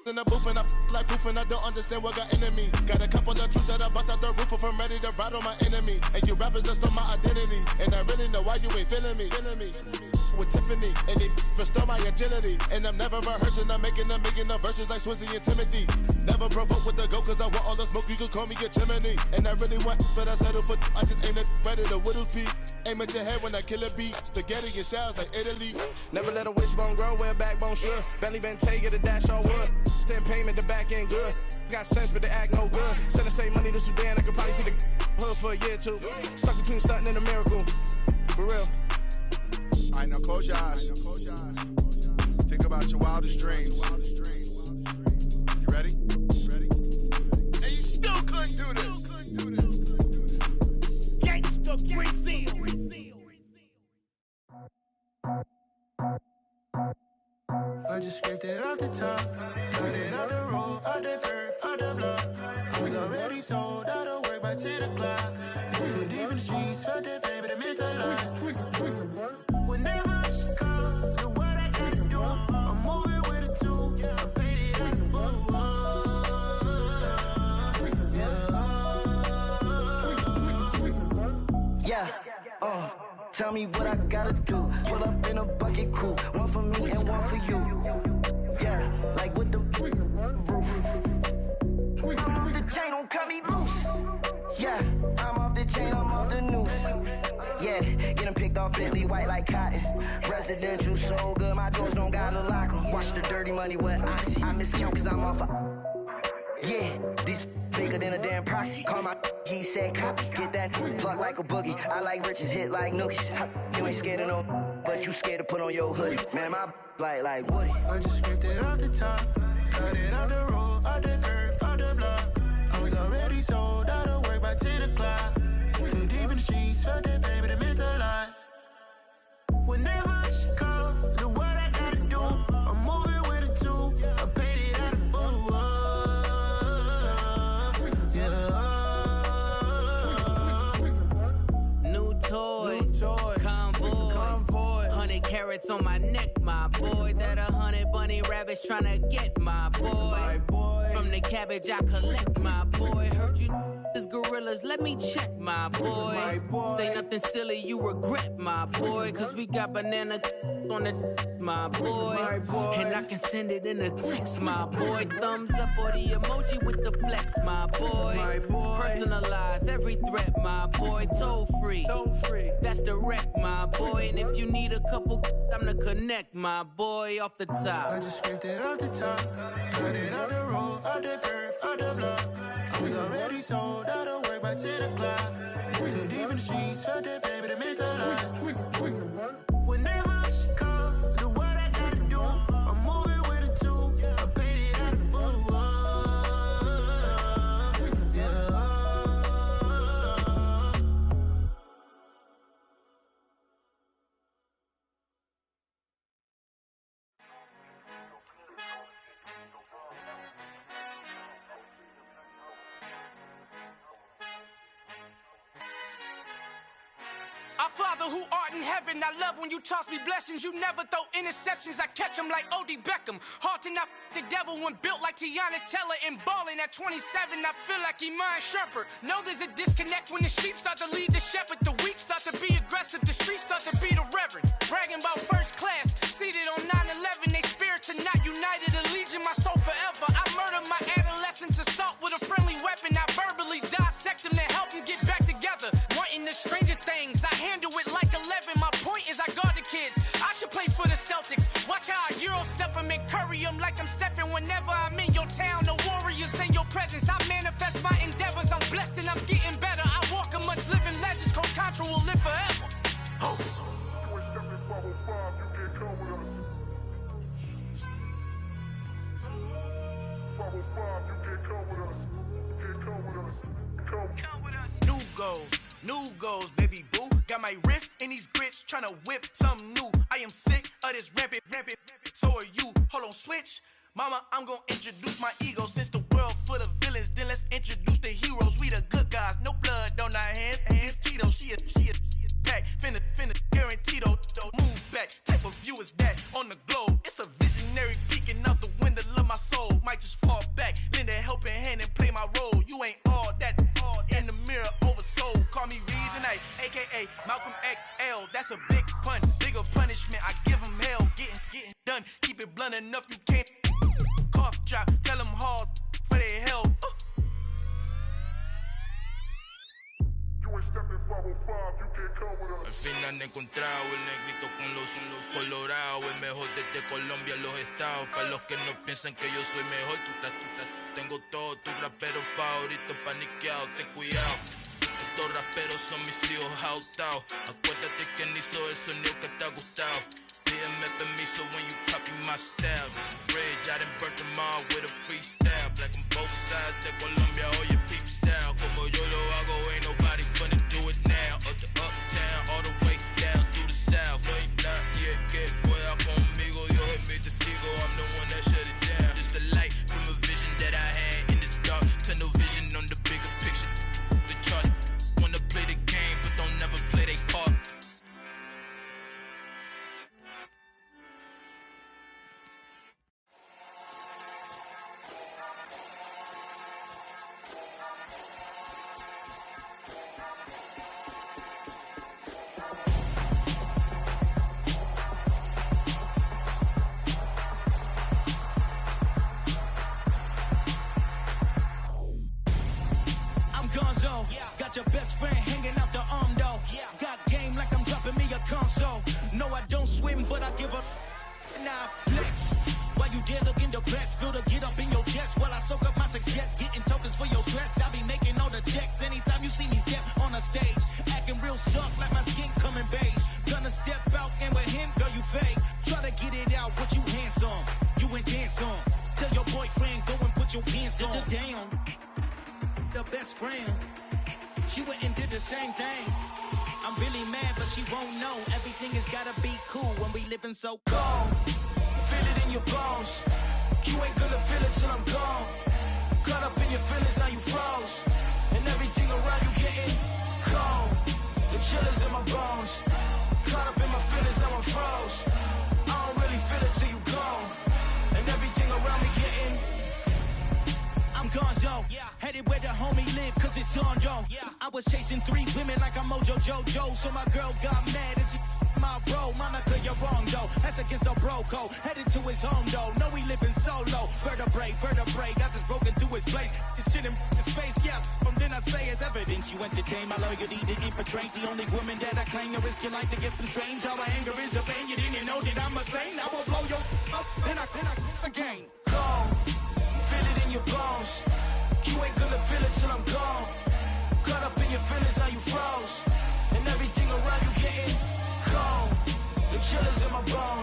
In the booth and I like proof and I don't understand what got into me. Got a couple of truths that I bust out the roof if I'm ready to ride on my enemy. And you rappers just on my identity. And I really know why you ain't feeling me. with Tiffany. And they restore my agility. And I'm never rehearsing, I'm making the verses like Swizzy and Timothy. Never provoke with the go, cause I want all the smoke, you can call me a chimney. And I really want, but I settle for, I just aim it better the widow's peak. Aim at your head when I kill a beat. Spaghetti and shells like Italy. Never let a wishbone grow where a backbone should. Bentley Bentayga, the dash on wood. 10 payment, the back end good. Got sense, but the act no good. Send the same money to Sudan, I could probably see the hood for a year or two. Stuck between stunting and a miracle. For real. Alright, now close your eyes. Think about your wildest dreams. You ready? And you still couldn't do this. Gangsta Brazil. I just scraped it off the top, got it out the road, out the curve, out the block. I was already sold out of work by 10 o'clock. Too deep in the streets, felt that baby, that meant a lot. Whenever she calls, do what I gotta do. I'm moving with a two, I paid it out the full. Yeah, tell me what I gotta do. Pull up in a bucket crew, one for me and one for you. Yeah, like with the roof. I'm off the chain, don't cut me loose. Yeah, I'm off the chain, I'm off the noose. Yeah, getting picked off Bentley white like cotton. Residential so good, my doors don't gotta lock 'em. Watch the dirty money with oxy. I miscount cause I'm off yeah, these bigger than a damn proxy. Call my he said copy. Get that plug like a boogie. I like riches, hit like nookies. You ain't scared of no, but you scared to put on your hoodie. Man, my like Woody. I just scraped it off the top, cut it out the road, out the curve, out the block. I was already sold out of work by 10 o'clock. Too deep in the streets, felt that baby, that meant a lot. Whenever she calls, do what I gotta do. I'm moving with a two, I paid it out of full. Toys, convoys, 100 carats on my neck, my boy. That 100 bunny rabbits tryna get my boy. From the cabbage I collect, my boy. Heard you is gorillas, let me check, my boy. Say nothing silly, you regret, my boy. Cause we got banana on the my boy. And I can send it in a text, my boy. Thumbs up or the emoji with the flex, my boy. Personalize every threat, my boy. Toll free. That's direct, my boy. And if you need a couple, I'm the connect, my boy. Off the top. I just scraped it off the top, cut it out the road, out the curve, out the block. I was already sold out of work by 10 o'clock. Too deep in the streets, felt that baby, that meant a lot. Whenever she calls, do what I gotta do. I'm moving with a two, I paid it out of full. Our Father who art in heaven, I love when you toss me blessings. You never throw interceptions, I catch them like O.D. Beckham. Hard to not the devil when built like Tiana Teller and balling at 27. I feel like Iman Shumpert. Know there's a disconnect when the sheep start to lead the shepherd. The weak start to be aggressive, the streets start to be the reverend. Bragging about first class, seated on 9/11. They spirits are not united, a legion, my soul forever. I murdered my adolescence, assault with a friendly weapon. I verbally dissect them to help them get back together. Wanting the stranger things, I handle it like 11. My point is I guard the kids. I should play for the Celtics. Watch how I Euro step them and curry them like I'm stepping. Whenever I'm in your town, the Warriors in your presence. I manifest my endeavors. I'm blessed and I'm getting better. I walk amongst living legends. Coach Contra will live forever. New goals, baby boo. Got my wrist in these grits, tryna whip something new. I am sick of this rampant. So are you. Hold on, switch. Mama, I'm gonna introduce my ego. Since the world full of villains, then let's introduce the heroes. We the good guys, no blood on our hands. Hands Tito, she a back. Finna guarantee though. Move back. Type of view is that on the globe. It's a visionary peeking out the window of my soul. Might just fall back, lend a helping hand and play my role. You ain't all that in the mirror oversold. Call me Reason, AK aka Malcolm XL. That's a big pun, bigger punishment. I give him hell, getting done. Keep it blunt enough, you can't cough drop. Tell them hard for their health. Al fin han encontrado el negrito con los colorados, el mejor desde Colombia, los estados. Para los que no piensan que yo soy mejor, tengo todos tus raperos favoritos paniqueados, ten cuidado. Estos raperos son mis hijos jautados. Acuérdate que ni hizo el sonido que te ha gustado. Pídeme permiso when you copy my style. This bridge, I done burnt them all with a freestyle. Black on both sides de Colombia, oye peep style. Como yo lo hago, ain't nobody finna do it now. Up to uptown, all the way down through the south. No hay nadie que pueda conmigo, Dios es mi testigo. I'm the one that shut it down. Just the light from a vision that I had in the dark. Tunnel vision on the bigger picture. The charts wanna play the game, but don't never play their part. Got your best friend hanging out the arm though. Got game like I'm dropping me a console. No, I don't swim, but I give a nah flex. While you there looking depressed, feel to get up in your chest while I soak up my success, getting tokens for your stress. I be making all the checks anytime you see me step on a stage, acting real soft like my skin coming beige. Gonna step out and with him, girl, you fake. Try to get it out, but you handsome, you ain't dance on. Tell your boyfriend go and put your pants on. Down, the best friend. She went and did the same thing. I'm really mad, but she won't know. Everything has gotta be cool when we living so cold. Feel it in your bones. You ain't gonna feel it till I'm gone. Caught up in your feelings, now you froze. And everything around you getting cold. The chill is in my bones. Caught up in my feelings, now I'm froze. I don't really feel it till you gone. And everything around me getting I'm gonzo, headed where the homie live, cause it's on, yo. I was chasing 3 women like I'm Mojo Jojo, so my girl got mad and she my bro. Monica, you're wrong, though. That's against a bro code. Headed to his home, though. No, we living solo. Vertebrae, got this broken to his place. This shit in his face, yeah. From then I say it's evidence you entertain my loyalty to infiltrate. The only woman that I claim to risk your life to get some strange. All my anger is a pain. You didn't know that I'm a saint. I will blow your up, then I again. Gone. Feel it in your bones. You ain't gonna feel it till I'm gone. Caught up in your feelings, now you froze. And everything around you getting cold. The chill is in my bones.